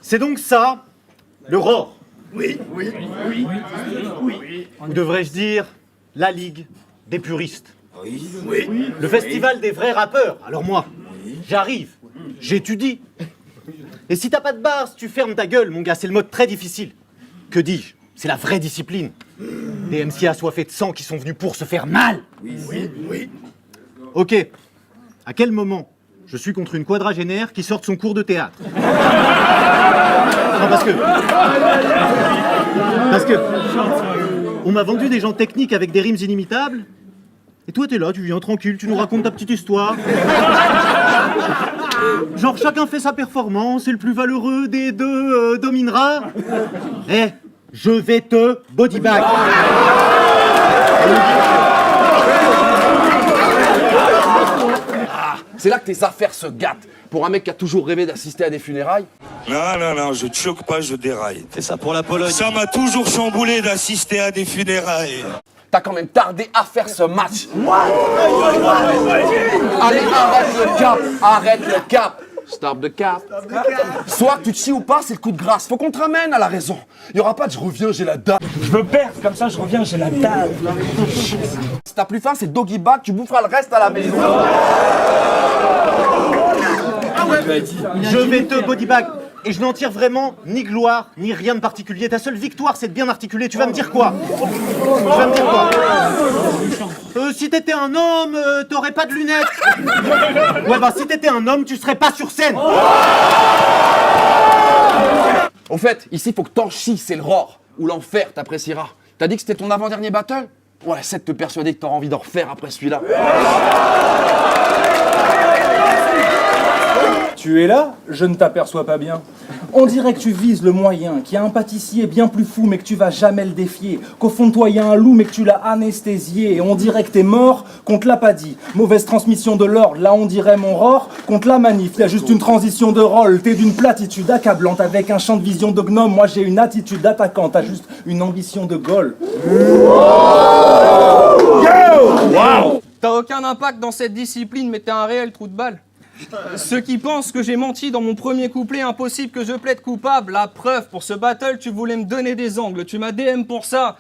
C'est donc ça, le ROR. Oui. Ou devrais-je dire, la Ligue des puristes. Oui. Le festival des vrais rappeurs. Alors moi, j'arrive, j'étudie. Et si t'as pas de base, tu fermes ta gueule, mon gars, c'est le mode très difficile. Que dis-je? C'est la vraie discipline. Des MC assoiffés de sang qui sont venus pour se faire mal. Oui. Ok, à quel moment je suis contre une quadragénaire qui sort de son cours de théâtre? Non, parce que on m'a vendu des gens techniques avec des rimes inimitables, et toi t'es là, tu viens tranquille, tu nous racontes ta petite histoire. Genre chacun fait sa performance, et le plus valeureux des deux dominera. Eh, je vais te bodybag. C'est là que tes affaires se gâtent. Pour un mec qui a toujours rêvé d'assister à des funérailles. Non, je te choque pas, je déraille. C'est ça pour la Pologne. Ça m'a toujours chamboulé d'assister à des funérailles. T'as quand même tardé à faire ce match. Allez, arrête le cap. Stop the cap. Soit tu te chies ou pas, c'est le coup de grâce. Faut qu'on te ramène à la raison. Il y aura pas de je reviens, j'ai la dalle. Je veux perdre, comme ça je reviens, j'ai la dalle. Si t'as plus faim, c'est doggy bag, tu boufferas le reste à la maison. Je vais te bodybag. Et je n'en tire vraiment ni gloire, ni rien de particulier. Ta seule victoire, c'est de bien articuler. Tu vas me dire quoi? Si t'étais un homme, t'aurais pas de lunettes. Ouais, bah si t'étais un homme, tu serais pas sur scène. Au fait, ici, faut que t'en chies, c'est le ROR. Ou l'enfer, t'apprécieras. T'as dit que c'était ton avant-dernier battle? Ouais, c'est de te persuader que t'auras envie d'en refaire après celui-là. Tu es là? Je ne t'aperçois pas bien. On dirait que tu vises le moyen, qu'il y a un pâtissier bien plus fou mais que tu vas jamais le défier, qu'au fond de toi il y a un loup mais que tu l'as anesthésié, et on dirait que t'es mort, qu'on te l'a pas dit. Mauvaise transmission de l'ordre, là on dirait mon ROR, contre la manif, il y a juste une transition de rôle, t'es d'une platitude accablante avec un champ de vision de gnome, moi j'ai une attitude d'attaquant, t'as juste une ambition de goal. Wow. T'as aucun impact dans cette discipline, mais t'es un réel trou de balle. Ceux qui pensent que j'ai menti dans mon premier couplet, impossible que je plaide coupable. La preuve, pour ce battle, tu voulais me donner des angles, tu m'as DM pour ça.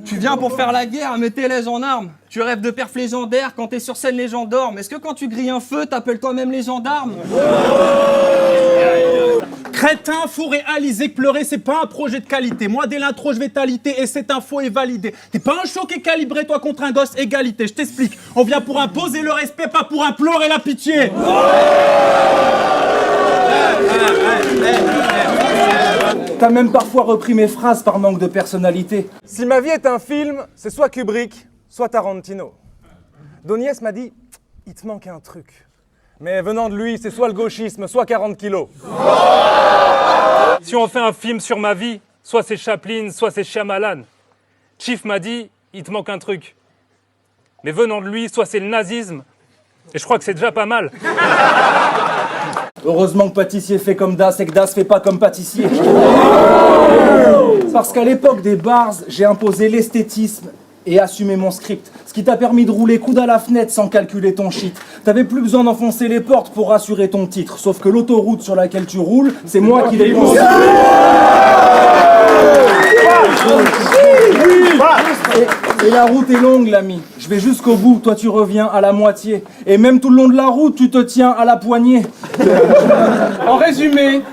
Tu viens pour faire la guerre, mais t'es lèse en armes. Tu rêves de perfs légendaires, quand t'es sur scène les gens dorment. Est-ce que quand tu grilles un feu, t'appelles toi-même les gendarmes? Crétin, faut réaliser que pleurer c'est pas un projet de qualité. Moi dès l'intro je vais t'aliter et cette info est validée. T'es pas un choqué calibré toi contre un gosse, égalité. Je t'explique, on vient pour imposer le respect, pas pour implorer la pitié. T'as même parfois repris mes phrases par manque de personnalité. Si ma vie est un film, c'est soit Kubrick, soit Tarantino. Doniès m'a dit, il te manque un truc. Mais venant de lui, c'est soit le gauchisme, soit 40 kilos. Si on fait un film sur ma vie, soit c'est Chaplin, soit c'est Shyamalan. Chief m'a dit, il te manque un truc. Mais venant de lui, soit c'est le nazisme, et je crois que c'est déjà pas mal. Heureusement que pâtissier fait comme Das et que Das fait pas comme pâtissier. Parce qu'à l'époque des bars, j'ai imposé l'esthétisme et assumé mon script. Ce qui t'a permis de rouler coude à la fenêtre sans calculer ton shit. T'avais plus besoin d'enfoncer les portes pour assurer ton titre. Sauf que l'autoroute sur laquelle tu roules, c'est moi qui l'ai construit. Et la route est longue, l'ami. Je vais jusqu'au bout, toi tu reviens à la moitié. Et même tout le long de la route, tu te tiens à la poignée. En résumé,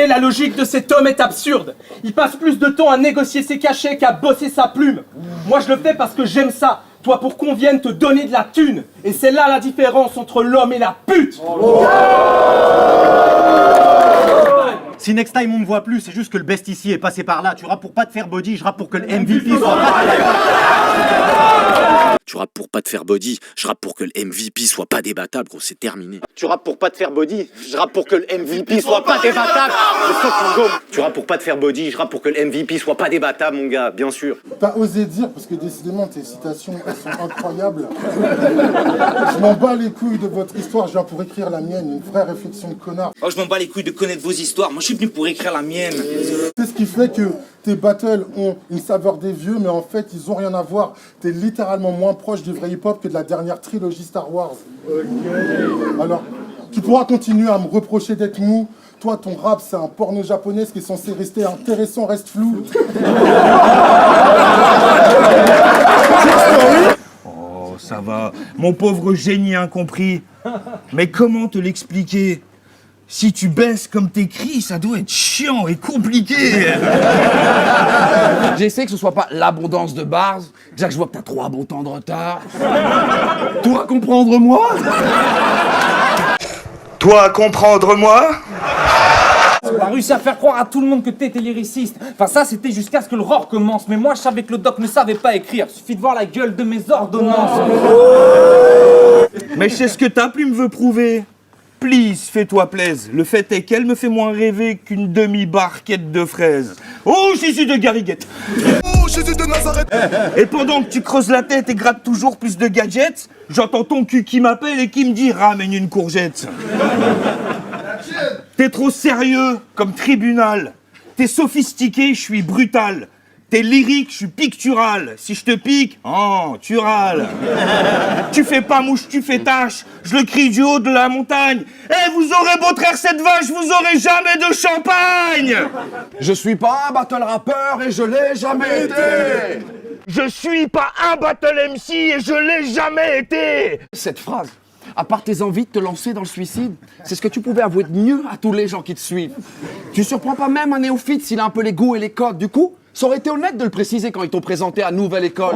la logique de cet homme est absurde. Il passe plus de temps à négocier ses cachets qu'à bosser sa plume. Moi je le fais parce que j'aime ça. Toi pour qu'on vienne te donner de la thune. Et c'est là la différence entre l'homme et la pute. Si next time on me voit plus, c'est juste que le best ici est passé par là. Tu rappes pour pas te faire body, je rappe pour que le MVP soit pas... Tu rappes pour pas te faire body, je rappe pour que le MVP soit pas débattable, gros, c'est terminé. Tu rappes pour pas te faire body, je rappe pour que le MVP soit pas débattable. Tu rappes pour pas te faire body, je rappe pour que le MVP soit pas débattable, mon gars, bien sûr. T'as osé dire, parce que décidément tes citations, elles sont incroyables. Je m'en bats les couilles de votre histoire, je viens pour écrire la mienne, une vraie réflexion de connard. Oh, je m'en bats les couilles de connaître vos histoires, moi je suis venu pour écrire la mienne. C'est ce qui fait que tes battles ont une saveur des vieux, mais en fait, ils ont rien à voir. T'es littéralement moins proche du vrai hip-hop que de la dernière trilogie Star Wars. Alors, tu pourras continuer à me reprocher d'être mou, Toi, ton rap, c'est un porno japonais, ce qui est censé rester intéressant reste flou. Oh, ça va. Mon pauvre génie incompris. Mais comment te l'expliquer? Si tu baisses comme t'écris, ça doit être chiant et compliqué. J'essaie que ce soit pas l'abondance de bars. Déjà que je vois que t'as 3 bons temps de retard. Toi, comprendre-moi? Toi, comprendre-moi? On a réussi à faire croire à tout le monde que t'étais lyriciste. Enfin ça c'était jusqu'à ce que le rock commence. Mais moi je savais que le doc ne savait pas écrire. Suffit de voir la gueule de mes ordonnances. Mais c'est ce que ta plume veut prouver. Please, fais-toi plaise. Le fait est qu'elle me fait moins rêver qu'une demi-barquette de fraises. Oh, Jésus de Garriguette. Oh, Jésus de Nazareth. Et pendant que tu creuses la tête et grattes toujours plus de gadgets, j'entends ton cul qui m'appelle et qui me dit « ramène une courgette ». T'es trop sérieux comme tribunal. T'es sophistiqué, je suis brutal. T'es lyrique, je suis pictural. Si je te pique, oh, tu râles. Tu fais pas mouche, tu fais tâche. Je le crie du haut de la montagne. Eh, vous aurez beau traire cette vache, vous aurez jamais de champagne. Je suis pas un battle rappeur et je l'ai jamais été. Je suis pas un battle MC et je l'ai jamais été. Cette phrase, à part tes envies de te lancer dans le suicide, c'est ce que tu pouvais avouer de mieux à tous les gens qui te suivent. Tu surprends pas même un néophyte s'il a un peu les goûts et les codes. Du coup, ça aurait été honnête de le préciser quand ils t'ont présenté à Nouvelle École.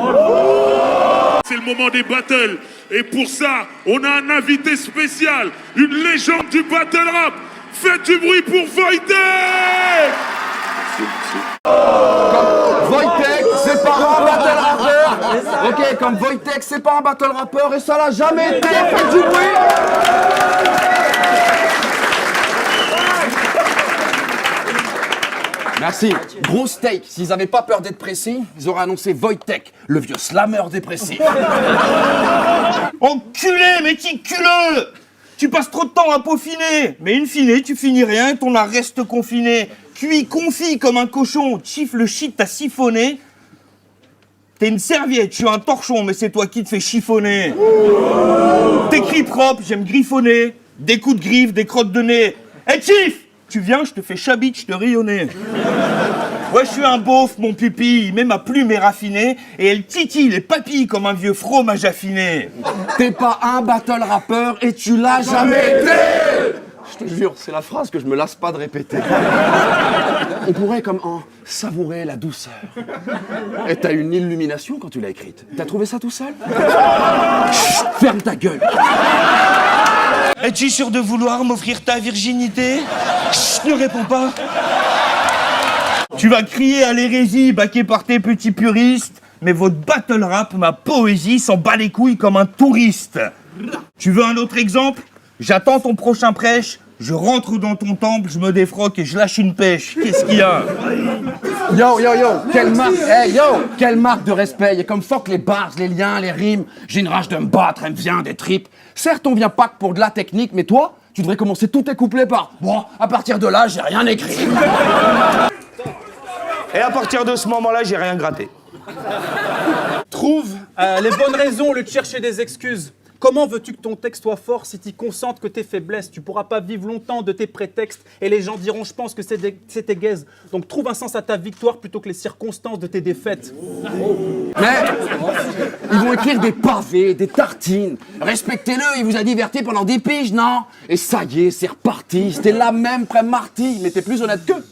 C'est le moment des battles. Et pour ça, on a un invité spécial, une légende du battle rap. Faites du bruit pour Wojtek! Wojtek, c'est pas un battle rappeur. Ok, comme Wojtek, c'est pas un battle rappeur et ça l'a jamais été. Faites du bruit. Merci. Gros steak. S'ils avaient pas peur d'être précis, ils auraient annoncé Wojtek, le vieux slammer dépressif. Enculé, méticuleux! Tu passes trop de temps à peaufiner, mais in fine, tu finis rien et ton art reste confiné. Cuit, confit comme un cochon, chiffre le shit t'as siphonné. T'es une serviette, je suis un torchon, mais c'est toi qui te fais chiffonner. T'écris propre, j'aime griffonner. Des coups de griffe, des crottes de nez. Hey chief! Tu viens, je te fais chabit, je te rayonner. Ouais, je suis un beauf, mon pupille, mais ma plume est raffinée et elle titille les papilles comme un vieux fromage affiné. T'es pas un battle rappeur et tu l'as jamais été. Je te jure, c'est la phrase que je me lasse pas de répéter. On pourrait comme en savourer la douceur. Et t'as une illumination quand tu l'as écrite. T'as trouvé ça tout seul? Chut, ferme ta gueule. Es-tu sûr de vouloir m'offrir ta virginité? Chut, ne réponds pas. Tu vas crier à l'hérésie, baqué par tes petits puristes, mais votre battle rap, ma poésie, s'en bat les couilles comme un touriste. Tu veux un autre exemple? J'attends ton prochain prêche, je rentre dans ton temple, je me défroque et je lâche une pêche. Qu'est-ce qu'il y a? Yo, yo, yo, quelle marque, hey, yo, quelle marque de respect. Et comme fuck les bars, les liens, les rimes, j'ai une rage de me battre, elle me vient des tripes. Certes, on vient pas que pour de la technique, mais toi, tu devrais commencer tous tes couplets par « Bon, à partir de là, j'ai rien écrit. » Et à partir de ce moment-là, j'ai rien gratté. Trouve les bonnes raisons au lieu de chercher des excuses. Comment veux-tu que ton texte soit fort si tu consentes que tes faiblesses? Tu pourras pas vivre longtemps de tes prétextes et les gens diront je pense que c'est tes gaises. Donc trouve un sens à ta victoire plutôt que les circonstances de tes défaites. Mais ils vont écrire des pavés, des tartines. Respectez-le, il vous a diverti pendant 10 piges, non? Et ça y est, c'est reparti. C'était la même près Marty, mais t'es plus honnête qu'eux.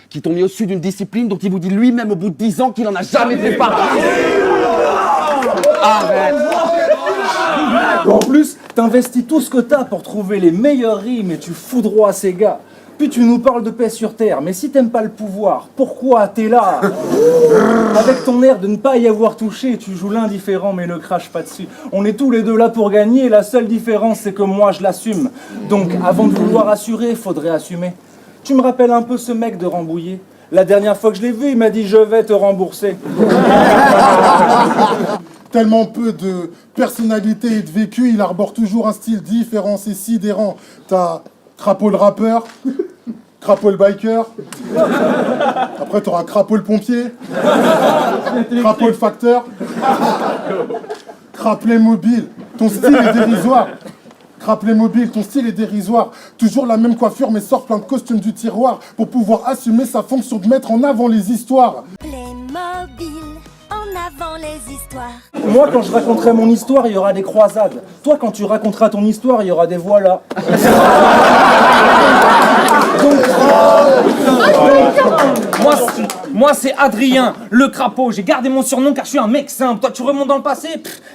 Qui t'ont mis au-dessus d'une discipline dont il vous dit lui-même au bout de 10 ans qu'il en a jamais fait partie. Arrête. En plus, t'investis tout ce que t'as pour trouver les meilleures rimes et tu foudroies ces gars. Puis tu nous parles de paix sur terre, mais si t'aimes pas le pouvoir, pourquoi t'es là? Avec ton air de ne pas y avoir touché, tu joues l'indifférent mais ne crache pas dessus. On est tous les deux là pour gagner, la seule différence c'est que moi je l'assume. Donc avant de vouloir assurer, faudrait assumer. Tu me rappelles un peu ce mec de Rambouillet. La dernière fois que je l'ai vu, il m'a dit « je vais te rembourser ». Tellement peu de personnalité et de vécu, il arbore toujours un style différent, c'est sidérant. T'as Crapaud le rappeur, Crapaud le biker, après t'auras Crapaud le pompier, Crapaud le facteur, Crapaud mobile. Ton style est dérisoire. Crap les mobiles, ton style est dérisoire. Toujours la même coiffure, mais sort plein de costumes du tiroir pour pouvoir assumer sa fonction de mettre en avant les histoires. Playmobil, en avant les histoires. Moi, quand je raconterai mon histoire, il y aura des croisades. Toi, quand tu raconteras ton histoire, il y aura des voilà. Moi, c'est Adrien, le crapaud. J'ai gardé mon surnom car je suis un mec simple. Toi, tu remontes dans le passé.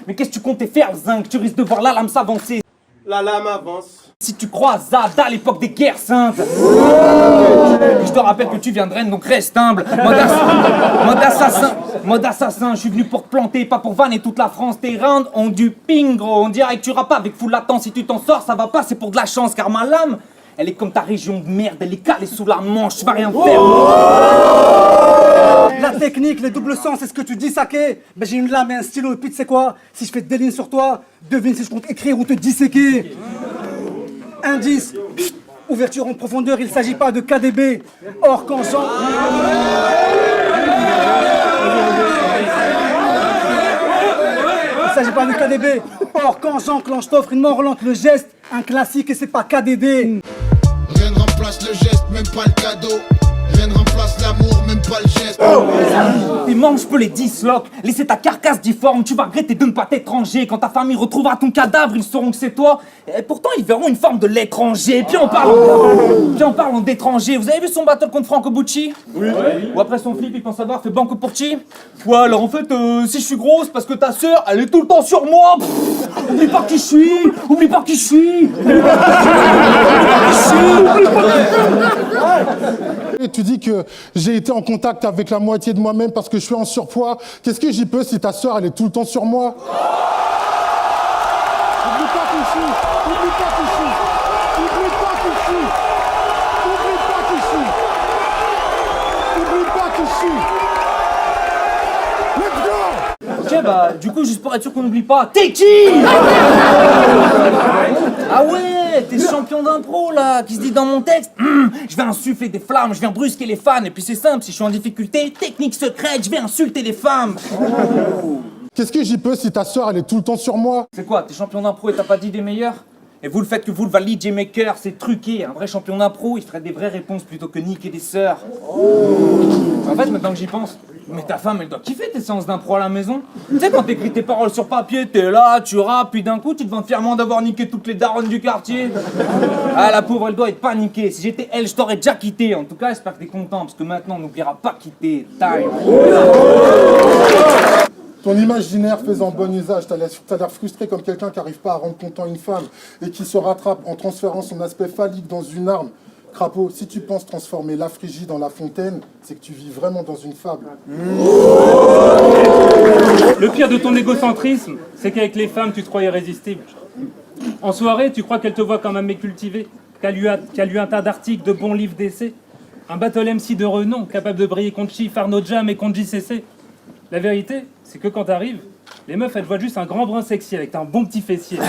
Mais qu'est-ce que tu comptais faire, Zinc? Tu risques de voir la lame s'avancer. La lame avance. Si tu crois Zad à l'époque des guerres saintes. Je te rappelle que tu viens de Rennes, donc reste humble. Mode assassin, je suis venu pour te planter, pas pour vanner toute la France. Tes rounds ont du ping, gros. On dirait que tu rappes avec full latence. Si tu t'en sors, ça va pas, c'est pour de la chance. Car ma lame, elle est comme ta région de merde. Elle est calée sous la manche, tu vas rien faire. La technique, les doubles sens, c'est ce que tu dis, Saké. Ben j'ai une lame et un stylo, et puis tu sais quoi? Si je fais des lignes sur toi, devine si je compte écrire ou te disséquer. Indice, ouverture en profondeur, il s'agit pas de KDB. Or quand Jean... Il s'agit pas de KDB. Or quand j'enclenche, t'offre une mort relente le geste. Un classique et c'est pas KDD. Rien ne remplace le geste, même pas le cadeau. Rien ne remplace l'amour, même pas le geste. Tes membres, je peux les disloquer. Laisser ta carcasse difforme, tu vas regretter de ne pas t'étranger. Quand ta famille retrouvera ton cadavre, ils sauront que c'est toi. Et pourtant, ils verront une forme de l'étranger. Puis en parlant d'étranger, vous avez vu son battle contre Franco Bucci? Oui. Ou après son flip, il pense avoir fait Banco Porci? Ouais, alors en fait, si je suis grosse, parce que ta sœur, elle est tout le temps sur moi. Oublie pas qui je suis. Oublie pas qui je suis. Et tu dis que j'ai été en contact avec la moitié de moi-même parce que je suis en surpoids. Qu'est-ce que j'y peux si ta sœur, elle est tout le temps sur moi? Oublie pas qui je suis. Oublie pas qui je suis. Oublie pas qui je suis. Oublie pas qui je suis. Oublie pas qui je suis. Let's go! Ok, bah, du coup, juste pour être sûr qu'on n'oublie pas, t'es qui? Ah ouais, t'es champion d'impro là, qui se dit dans mon texte, je vais insuffler des flammes, je viens brusquer les fans, et puis c'est simple, si je suis en difficulté, technique secrète, je vais insulter les femmes. Qu'est-ce que j'y peux si ta sœur, elle est tout le temps sur moi? C'est quoi, t'es champion d'impro et t'as pas d'idée meilleure? Et vous, le fait que vous le validiez maker, c'est truqué. Un vrai champion d'impro, il ferait des vraies réponses plutôt que niquer des sœurs. En fait, maintenant que j'y pense, mais ta femme, elle doit kiffer tes séances d'impro à la maison. Tu sais, quand t'écris tes paroles sur papier, t'es là, tu rappes, puis d'un coup, tu te vantes fièrement d'avoir niqué toutes les daronnes du quartier. Ah, la pauvre, elle doit être paniquée. Si j'étais elle, je t'aurais déjà quitté. En tout cas, j'espère que t'es content, parce que maintenant, on n'oubliera pas quitter. Time. Ton imaginaire faisant bon usage, t'as l'air frustré comme quelqu'un qui n'arrive pas à rendre content une femme et qui se rattrape en transférant son aspect phallique dans une arme. Crapaud, si tu penses transformer la Phrygie dans la fontaine, c'est que tu vis vraiment dans une fable. Le pire de ton égocentrisme, c'est qu'avec les femmes, tu te crois irrésistible. En soirée, tu crois qu'elle te voit comme un mec cultivé, qu'elle a lu un tas d'articles, de bons livres d'essais. Un battle MC de renom, capable de briller contre Chief, Arnaud Jam et contre JCC. La vérité, c'est que quand t'arrives, les meufs, elles voient juste un grand brin sexy avec un bon petit fessier.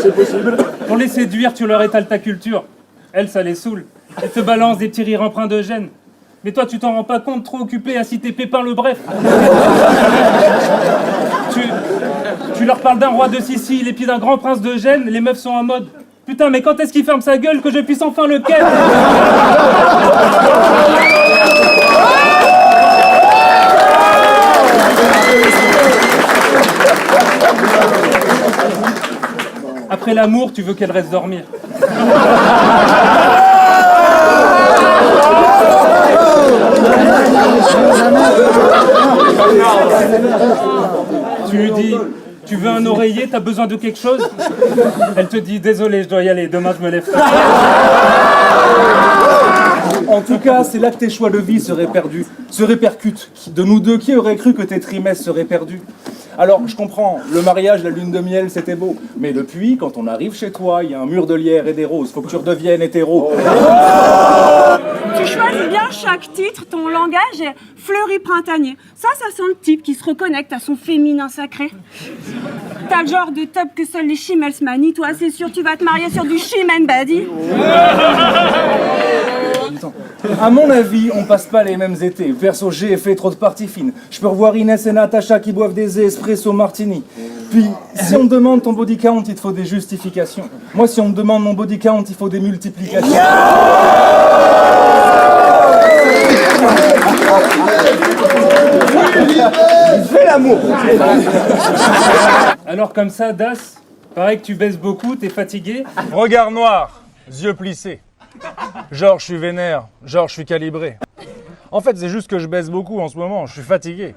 C'est possible. Pour les séduire, tu leur étales ta culture. Elles, ça les saoule. Elles te balancent des petits rires empreints de gêne. Mais toi, tu t'en rends pas compte, trop occupé à citer Pépin le Bref. Tu leur parles d'un roi de Sicile et puis d'un grand prince de Gênes, les meufs sont en mode « Putain, mais quand est-ce qu'il ferme sa gueule que je puisse enfin le ken ?» Après l'amour, tu veux qu'elle reste dormir. Tu lui dis, tu veux un oreiller, t'as besoin de quelque chose? Elle te dit, désolé, je dois y aller, demain je me lève. En tout cas, c'est là que tes choix de vie se répercutent. De nous deux, qui aurait cru que tes trimestres seraient perdus? Alors, je comprends, le mariage, la lune de miel, c'était beau. Mais depuis, quand on arrive chez toi, il y a un mur de lierre et des roses. Faut que tu redeviennes hétéro. Tu choisis bien chaque titre, ton langage est fleuri printanier. Ça sent le type qui se reconnecte à son féminin sacré. T'as le genre de top que seuls les chimels se manient. Toi, c'est sûr, tu vas te marier sur du chim and body. Attends. À mon avis, on passe pas les mêmes étés. Perso, j'ai fait trop de parties fines. Je peux revoir Inès et Natacha qui boivent des espresso martini. Puis, si on me demande ton body count, il te faut des justifications. Moi, si on me demande mon body count, il faut des multiplications. Fais l'amour. Alors comme ça, Das, pareil que tu baisses beaucoup, t'es fatigué. Regard noir, yeux plissés. Genre, je suis vénère. Genre, je suis calibré. En fait, c'est juste que je baisse beaucoup en ce moment. Je suis fatigué.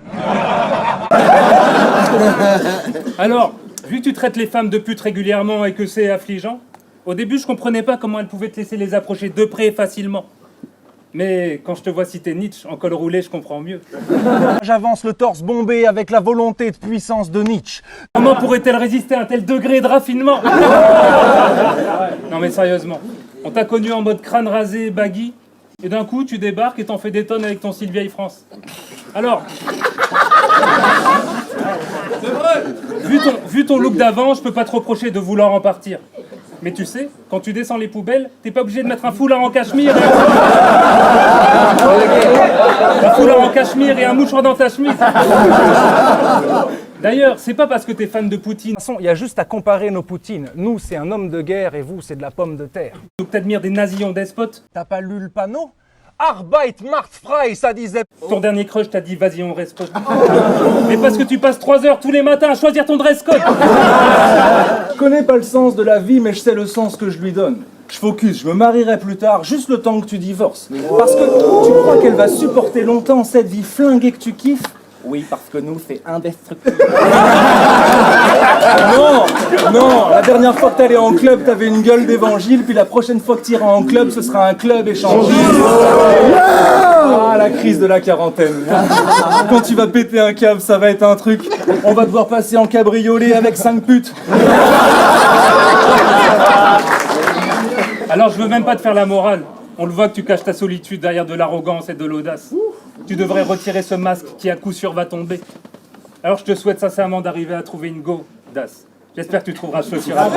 Alors, vu que tu traites les femmes de putes régulièrement et que c'est affligeant, au début, je comprenais pas comment elles pouvaient te laisser les approcher de près facilement. Mais quand je te vois citer Nietzsche en col roulé, je comprends mieux. J'avance le torse bombé avec la volonté de puissance de Nietzsche. Comment pourrait-elle résister à un tel degré de raffinement? Non mais sérieusement, on t'a connu en mode crâne rasé, baggy, et d'un coup tu débarques et t'en fais des tonnes avec ton style vieille France. Alors, vu ton look d'avant, je peux pas te reprocher de vouloir en partir. Mais tu sais, quand tu descends les poubelles, t'es pas obligé de mettre un foulard en cachemire. Un foulard en cachemire et un mouchoir dans ta chemise. D'ailleurs, c'est pas parce que t'es fan de Poutine. De toute façon, il y a juste à comparer nos Poutines. Nous, c'est un homme de guerre et vous, c'est de la pomme de terre. Donc t'admires des nazis en despote. T'as pas lu le panneau? Arbeit macht frei, ça disait. Ton dernier crush t'a dit vas-y on respecte. Mais parce que tu passes 3 heures tous les matins à choisir ton dress code. Je connais pas le sens de la vie, mais je sais le sens que je lui donne. Je focus, je me marierai plus tard, juste le temps que tu divorces. Parce que tu crois qu'elle va supporter longtemps cette vie flinguée que tu kiffes? Oui, parce que nous, c'est indestructible. Non, la dernière fois que t'allais en club, t'avais une gueule d'évangile, puis la prochaine fois que t'iras en club, ce sera un club échangiste. Ah, la crise de la quarantaine. Quand tu vas péter un câble, ça va être un truc. On va devoir passer en cabriolet avec 5 putes. Alors je veux même pas te faire la morale. On le voit que tu caches ta solitude derrière de l'arrogance et de l'audace. Tu devrais retirer ce masque qui à coup sûr va tomber. Alors je te souhaite sincèrement d'arriver à trouver une go, Das. J'espère que tu trouveras chaussure à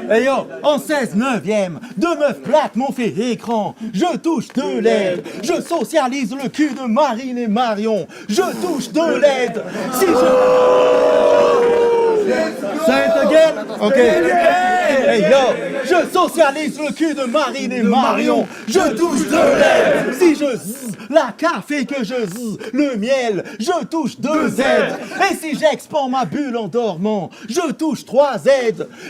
Hey yo, en 16 neuvième, 2 meufs plates m'ont fait écran. Je touche de l'aide, je socialise le cul de Marine et Marion. Je touche de l'aide, si je... Say it again? Ok. Hey yo, je socialise le cul de Marine et Marion. Je touche de l'aide, si je zzz, la café que je zzz, le miel, je touche 2 Z. Et si j'expand ma bulle en dormant, je touche 3 Z.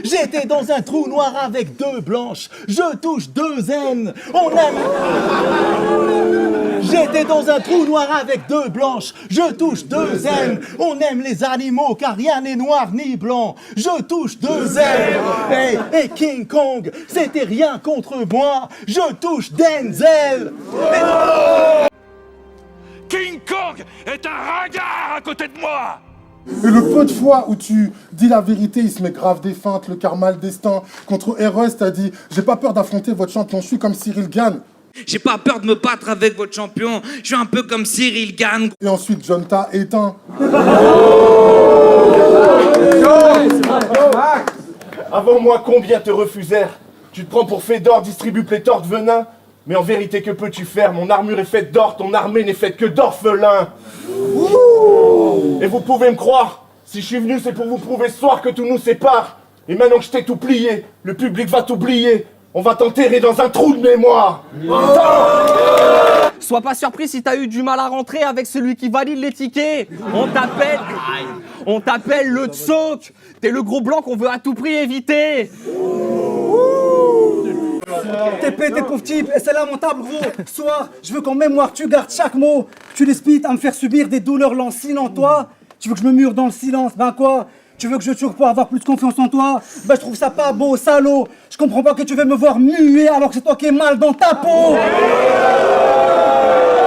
J'étais dans un trou noir avec 2 blanches, je touche 2 N. On aime... J'étais dans un trou noir avec 2 blanches, je touche 2 N. On aime les animaux car rien n'est noir ni blanc, je touche 2 N. Hey, et King Kong, c'était rien contre moi, je touche Denzel. King Kong est un ringard à côté de moi. Et le peu de fois où tu dis la vérité, il se met grave des feintes, le karma, le destin. Contre Eros, t'as dit « J'ai pas peur d'affronter votre champion, je suis comme Cyril Gann. » J'ai pas peur de me battre avec votre champion, je suis un peu comme Cyril Gann. Et ensuite, John t'a éteint. Avant moi, combien te refusèrent? Tu te prends pour Fédor, distribue pléthore de venin. Mais en vérité, que peux-tu faire? Mon armure est faite d'or, ton armée n'est faite que d'orphelins. Et vous pouvez me croire, si je suis venu, c'est pour vous prouver ce soir que tout nous sépare. Et maintenant que je t'ai tout plié, le public va t'oublier. On va t'enterrer dans un trou de mémoire. Sois pas surpris si t'as eu du mal à rentrer avec celui qui valide les tickets. On t'appelle le Tsouk. T'es le gros blanc qu'on veut à tout prix éviter. T'es pété, pauvre type, et c'est lamentable, gros. Soir, je veux qu'en mémoire, tu gardes chaque mot. Tu l'expliques à me faire subir des douleurs lancinantes, toi. Tu veux que je me mure dans le silence, ben quoi? Tu veux que je tue pour avoir plus de confiance en toi? Ben je trouve ça pas beau, salaud. Je comprends pas que tu veux me voir muet alors que c'est toi qui es mal dans ta peau.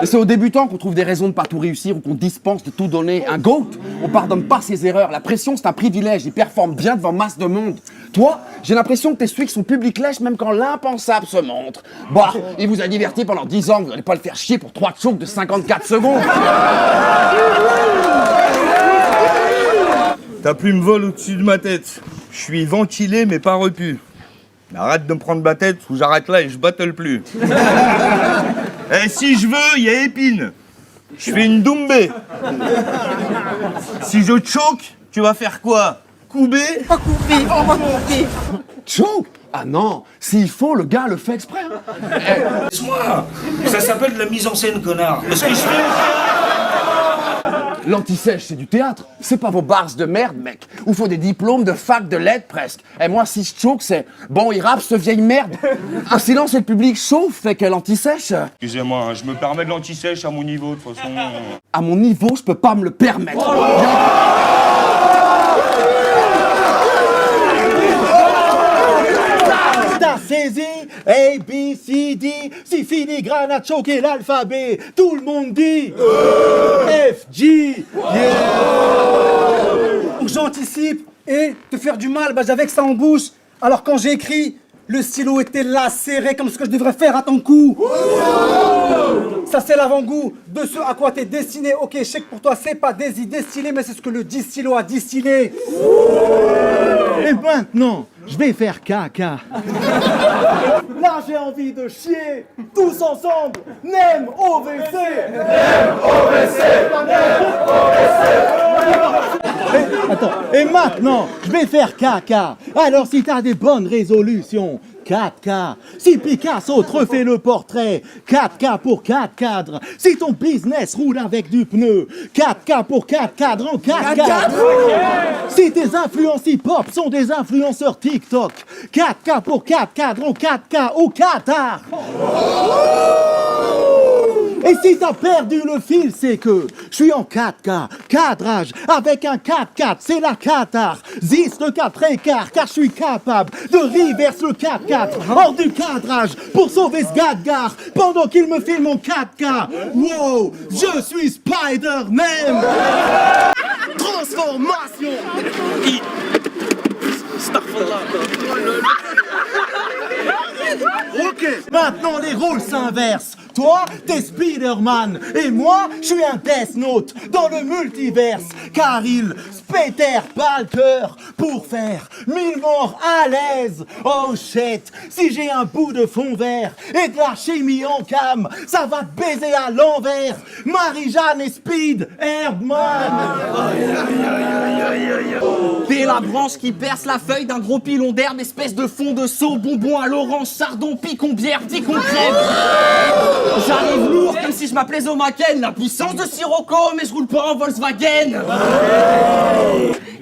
C'est aux débutants qu'on trouve des raisons de pas tout réussir ou qu'on dispense de tout donner. Un GOAT, on pardonne pas ses erreurs. La pression, c'est un privilège. Il performe bien devant masse de monde. Toi, j'ai l'impression que t'es celui que son public lèche même quand l'impensable se montre. Bah, il vous a diverti pendant 10 ans, vous n'allez pas le faire chier pour 3 chokes de 54 secondes. Ta plume vole au-dessus de ma tête. Je suis ventilé mais pas repu. Mais arrête de me prendre ma tête ou j'arrête là et je battle plus. Et si je veux, il y a épine. Je fais une doumbé. Si je te choque, tu vas faire quoi? Couper? Pas couper, on va couper. Choke? Ah non, s'il faut, le gars le fait exprès. Laisse-moi. Ça s'appelle de la mise en scène, connard. Parce que je fais... L'anti-sèche, c'est du théâtre. C'est pas vos bars de merde, mec. Où faut des diplômes de fac de lettres, presque. Et moi, si je choke, c'est... Bon, il rappe, cette vieille merde. Un silence et le public chauffe, fait que l'anti-sèche... Excusez-moi, hein, je me permets de l'anti-sèche à mon niveau, de toute façon. À mon niveau, je peux pas me le permettre. T'as saisi A, B, C, D, si filigrane a choqué l'alphabet, tout le monde dit F, G, yeah. Pour que j'anticipe et te faire du mal, bah j'avais que ça en bouche. Alors quand j'ai écrit, le stylo était là, serré comme ce que je devrais faire à ton cou. Ça c'est l'avant-goût de ce à quoi t'es destiné. Ok, je sais que pour toi c'est pas distillé, mais c'est ce que le distillo a distillé. Et maintenant, je vais faire caca. Là, j'ai envie de chier. Tous ensemble. Nem au WC. Nem au WC. Attends. Et maintenant, je vais faire caca. Alors, si t'as des bonnes résolutions, 4K. Si Picasso te refait le portrait, 4K pour 4 cadres. Si ton business roule avec du pneu, 4K pour 4 cadres en 4 cadres. Si tes influences hip-hop sont des influenceurs TikTok, 4K pour 4 cadres en 4K au Qatar. Et si t'as perdu le fil, c'est que je suis en 4K, cadrage, avec un 4x4, c'est la Qatar. Zis le 4/4, car je suis capable de reverse le 4x4 hors du cadrage pour sauver ce Gadgar pendant qu'il me filme en 4K. Wow, je suis Spider-Man. Transformation. Ok, maintenant les rôles s'inversent. Toi, t'es Spider-Man et moi, je suis un Death Note dans le multiverse. Car il spétère pas le cœur pour faire 1000 morts à l'aise. Oh shit, si j'ai un bout de fond vert et de la chimie en cam, ça va te baiser à l'envers. Marie-Jeanne et Speed Erdman. T'es la branche qui perce la feuille d'un gros pilon d'herbe, espèce de fond de seau, bonbon à l'orange, chardon, picon, bière, petit qu'on crève. J'arrive lourd comme si je m'appelais Zomaken, la puissance de Sirocco, mais je roule pas en Volkswagen.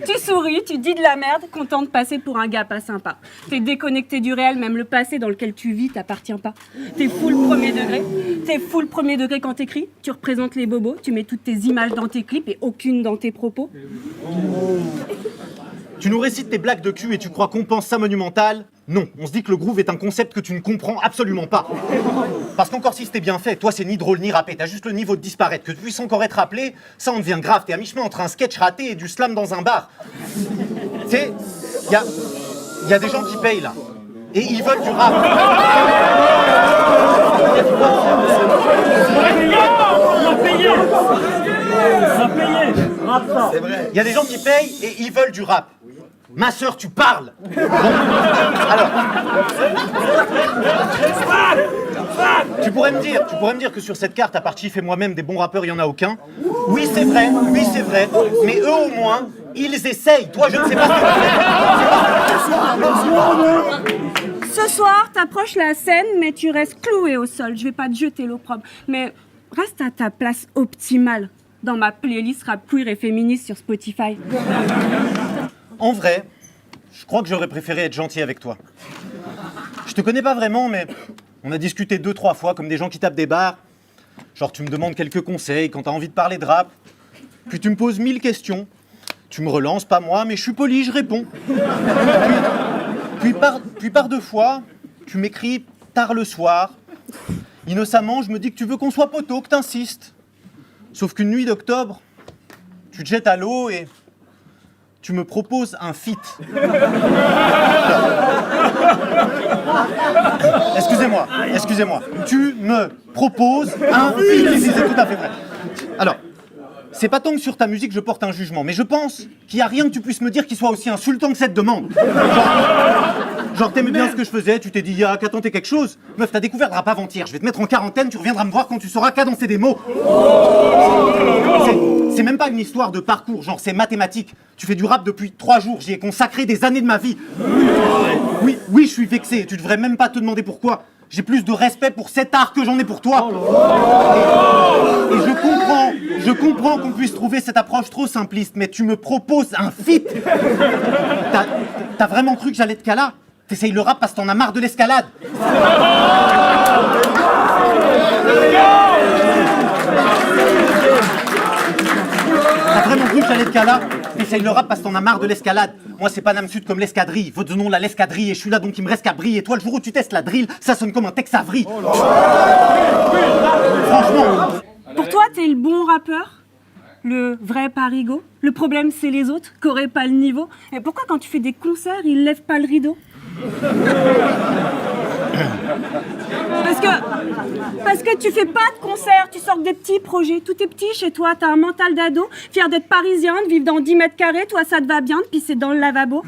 Tu souris, tu dis de la merde, content de passer pour un gars pas sympa. T'es déconnecté du réel, même le passé dans lequel tu vis t'appartient pas. T'es full premier degré. T'es full premier degré quand t'écris, tu représentes les bobos, tu mets toutes tes images dans tes clips et aucune dans tes propos. Tu nous récites tes blagues de cul et tu crois qu'on pense ça monumental? Non, on se dit que le groove est un concept que tu ne comprends absolument pas. Parce qu'encore si c'était bien fait, toi c'est ni drôle ni rappé, t'as juste le niveau de disparaître. Que tu puisses encore être rappelé, ça en devient grave. T'es à mi-chemin entre un sketch raté et du slam dans un bar. Tu sais, y a des gens qui payent là. Et ils veulent du rap. C'est vrai. Il y a des gens qui payent et ils veulent du rap. Ma sœur, tu parles. Bon. Alors, tu pourrais me dire que sur cette carte, à part Chief et moi-même, des bons rappeurs, il y en a aucun. Oui, c'est vrai, mais eux au moins, ils essayent. Toi, je ne sais pas ce que tu fais. Ce soir, t'approches la scène, mais tu restes cloué au sol. Je vais pas te jeter l'opprobre, mais reste à ta place optimale dans ma playlist rap queer et féministe sur Spotify. En vrai, je crois que j'aurais préféré être gentil avec toi. Je te connais pas vraiment, mais on a discuté 2-3 fois comme des gens qui tapent des barres. Genre, tu me demandes quelques conseils quand t'as envie de parler de rap. Puis tu me poses 1000 questions. Tu me relances, pas moi, mais je suis poli, je réponds. Puis par 2 fois, tu m'écris tard le soir. Innocemment, je me dis que tu veux qu'on soit poteau, que t'insistes. Sauf qu'une nuit d'octobre, tu te jettes à l'eau et tu me proposes un feat. Excusez-moi. Tu me proposes un feat. C'est tout à fait vrai. Alors, c'est pas tant que sur ta musique je porte un jugement, mais je pense qu'il n'y a rien que tu puisses me dire qui soit aussi insultant que cette demande. Genre t'aimais bien ce que je faisais, tu t'es dit, ah, qu'à tenter quelque chose. Meuf, t'as découvert le rap avant-hier, je vais te mettre en quarantaine, tu reviendras me voir quand tu sauras cadencer des mots. C'est même pas une histoire de parcours, genre c'est mathématique. Tu fais du rap depuis 3 jours, j'y ai consacré des années de ma vie. Oui, je suis vexé, tu devrais même pas te demander pourquoi. J'ai plus de respect pour cet art que j'en ai pour toi. Et je comprends qu'on puisse trouver cette approche trop simpliste, mais tu me proposes un feat. T'as vraiment cru que j'allais te caler? T'essayes le rap parce que t'en as marre de l'escalade. T'as vraiment cru que j'allais te caler? T'essayes le rap parce que t'en as marre de l'escalade. Moi c'est pas Namsud comme l'escadrille. Votre nom là l'escadrille et je suis là donc il me reste qu'à briller. Et toi le jour où tu testes la drill, ça sonne comme un Tex Avery. Franchement. Pour toi, t'es le bon rappeur, le vrai parigo. Le problème, c'est les autres qui auraient pas le niveau. Et pourquoi, quand tu fais des concerts, ils lèvent pas le rideau? Parce que tu fais pas de concert, tu sors que des petits projets. Tout est petit chez toi, t'as un mental d'ado, fier d'être parisien, de vivre dans 10 mètres carrés. Toi, ça te va bien de pisser dans le lavabo.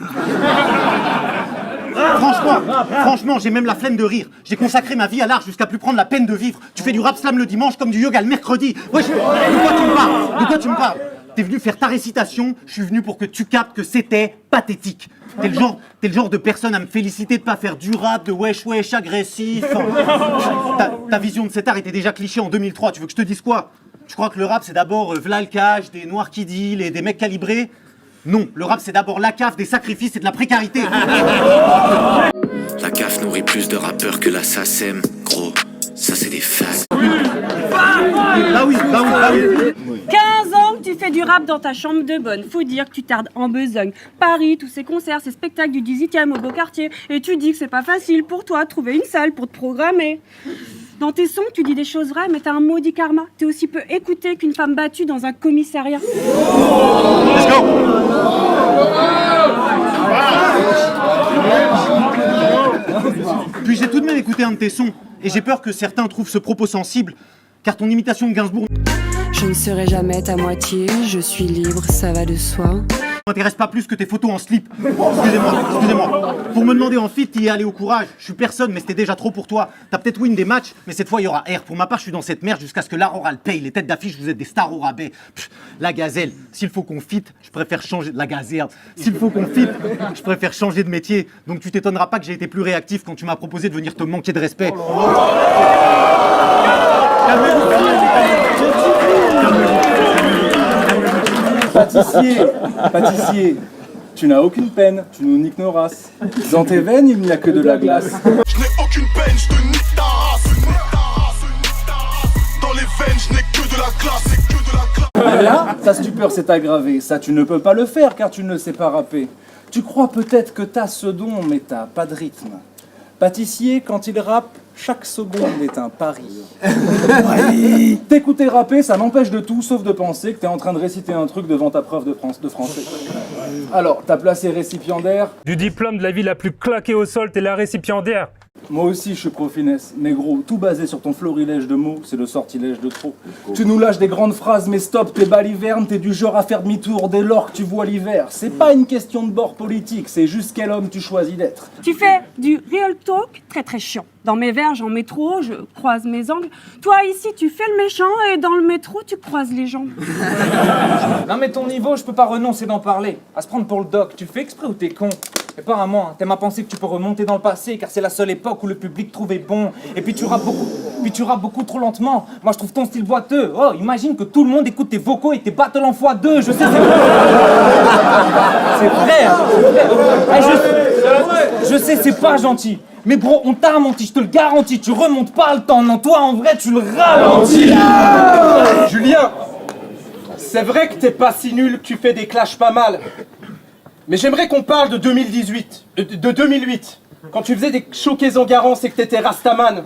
Franchement, j'ai même la flemme de rire. J'ai consacré ma vie à l'art jusqu'à plus prendre la peine de vivre. Tu fais du rap slam le dimanche comme du yoga le mercredi. Wesh, de quoi tu me parles? T'es venu faire ta récitation, je suis venu pour que tu captes que c'était pathétique. T'es le genre de personne à me féliciter de pas faire du rap, de wesh agressif. Ta vision de cet art était déjà cliché en 2003, tu veux que je te dise quoi? Tu crois que le rap c'est d'abord v'là le cash, des noirs qui deal et des mecs calibrés? Non, le rap c'est d'abord la CAF, des sacrifices et de la précarité. La CAF nourrit plus de rappeurs que la SACEM, gros. Ça c'est des faces. Bah oui. 15 ans que tu fais du rap dans ta chambre de bonne. Faut dire que tu tardes en besogne. Paris, tous ces concerts, ces spectacles du 18e au beau quartier. Et tu dis que c'est pas facile pour toi de trouver une salle pour te programmer. Dans tes sons, tu dis des choses vraies, mais t'as un maudit karma. T'es aussi peu écouté qu'une femme battue dans un commissariat. Let's go. Puis j'ai tout de même écouté un de tes sons, et j'ai peur que certains trouvent ce propos sensible, car ton imitation de Gainsbourg... Je ne serai jamais ta moitié, je suis libre, ça va de soi. M'intéresse pas plus que tes photos en slip. Excusez-moi. Pour me demander en fit, t'y es allé au courage. Je suis personne, mais c'était déjà trop pour toi. T'as peut-être win des matchs, mais cette fois il y aura R. Pour ma part, je suis dans cette merde jusqu'à ce que l'art oral paye. Les têtes d'affiche, vous êtes des stars au rabais. La gazelle. S'il faut qu'on fit, je préfère changer de la gazelle. S'il faut qu'on fit, je préfère changer de métier. Donc tu t'étonneras pas que j'ai été plus réactif quand tu m'as proposé de venir te manquer de respect. Pâtissier, tu n'as aucune peine, tu nous niques nos races. Dans tes veines, il n'y a que de la glace. Je n'ai aucune peine, je te nique ta race. Dans les veines, je n'ai que de la classe. Là, ta stupeur s'est aggravée. Ça, tu ne peux pas le faire car tu ne sais pas rapper. Tu crois peut-être que t'as ce don, mais t'as pas de rythme. Pâtissier, quand il rappe, chaque seconde est un pari. T'écouter rapper, ça n'empêche de tout, sauf de penser que t'es en train de réciter un truc devant ta prof de français. Alors, t'as placé récipiendaire. Du diplôme de la vie la plus claquée au sol, t'es la récipiendaire. Moi aussi, je suis pro-finesse. Mais gros, tout basé sur ton florilège de mots, c'est le sortilège de trop. Tu nous lâches des grandes phrases, mais stop, t'es baliverne, t'es du genre à faire demi-tour dès lors que tu vois l'hiver. C'est pas une question de bord politique, c'est juste quel homme tu choisis d'être. Tu fais du real talk très très chiant. Dans mes verges en métro, je croise mes angles. Toi ici, tu fais le méchant et dans le métro, tu croises les jambes. Non mais ton niveau, je peux pas renoncer d'en parler. À se prendre pour le doc, tu le fais exprès ou t'es con? Et pas à moi, t'aimes à penser que tu peux remonter dans le passé, car c'est la seule époque où le public trouvait bon. Et puis tu rappes beaucoup trop lentement. Moi je trouve ton style boiteux. Oh, imagine que tout le monde écoute tes vocaux et tes battles en x2. Je sais, c'est vrai. C'est vrai, hein, je sais, c'est pas gentil. Mais bro, on t'a menti, je te le garantis. Tu remontes pas le temps, non, toi en vrai tu le ralentis. Julien, c'est vrai que t'es pas si nul, que tu fais des clashs pas mal. Mais j'aimerais qu'on parle de 2018, de 2008, quand tu faisais des choqués en Garance et que t'étais Rastaman.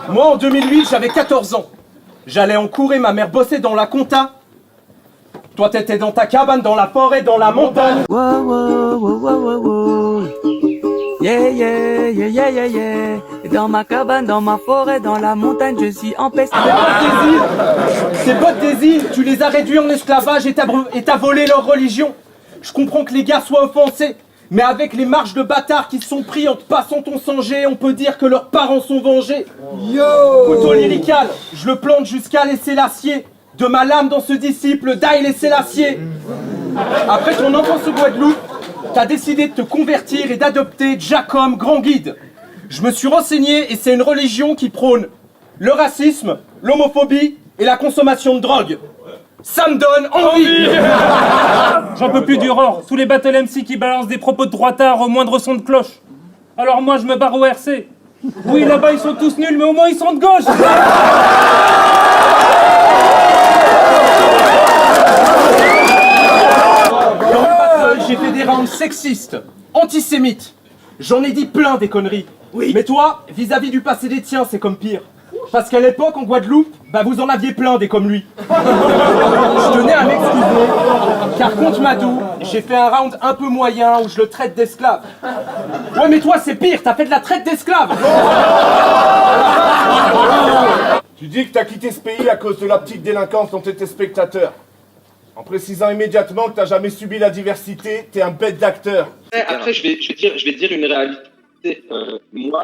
Moi, en 2008, j'avais 14 ans. J'allais en cours et ma mère bossait dans la compta. Toi, t'étais dans ta cabane, dans la forêt, dans la montagne. Wow, wow, wow, wow, wow, wow. Yeah, yeah, yeah, yeah, yeah, yeah. Dans ma cabane, dans ma forêt, dans la montagne, je suis en paix. Ces potes des îles, tu les as réduits en esclavage et t'as volé leur religion. Je comprends que les gars soient offensés, mais avec les marches de bâtards qui se sont pris en te passant ton sang-gé, on peut dire que leurs parents sont vengés. Couteau lyrical, je le plante jusqu'à laisser l'acier. De ma lame dans ce disciple, d'Haïlé Sélassié. Après ton enfance au Guadeloupe, t'as décidé de te convertir et d'adopter Jah comme grand guide. Je me suis renseigné et c'est une religion qui prône le racisme, l'homophobie et la consommation de drogue. Ça me donne envie. J'en peux plus du Roar, tous les battle MC qui balancent des propos de droitards au moindre son de cloche. Alors moi je me barre au RC. Oui, là-bas ils sont tous nuls, mais au moins ils sont de gauche. J'ai fait des rounds sexistes, antisémites. J'en ai dit plein des conneries. Oui. Mais toi, vis-à-vis du passé des tiens, c'est comme pire. Parce qu'à l'époque, en Guadeloupe, bah vous en aviez plein des comme lui. Je tenais à m'excuser, car contre Madou, j'ai fait un round un peu moyen où je le traite d'esclave. Ouais, mais toi, c'est pire, t'as fait de la traite d'esclave. Tu dis que t'as quitté ce pays à cause de la petite délinquance dont t'étais spectateur. En précisant immédiatement que t'as jamais subi la diversité, t'es un bête d'acteur. Après, je vais dire une réalité. Moi,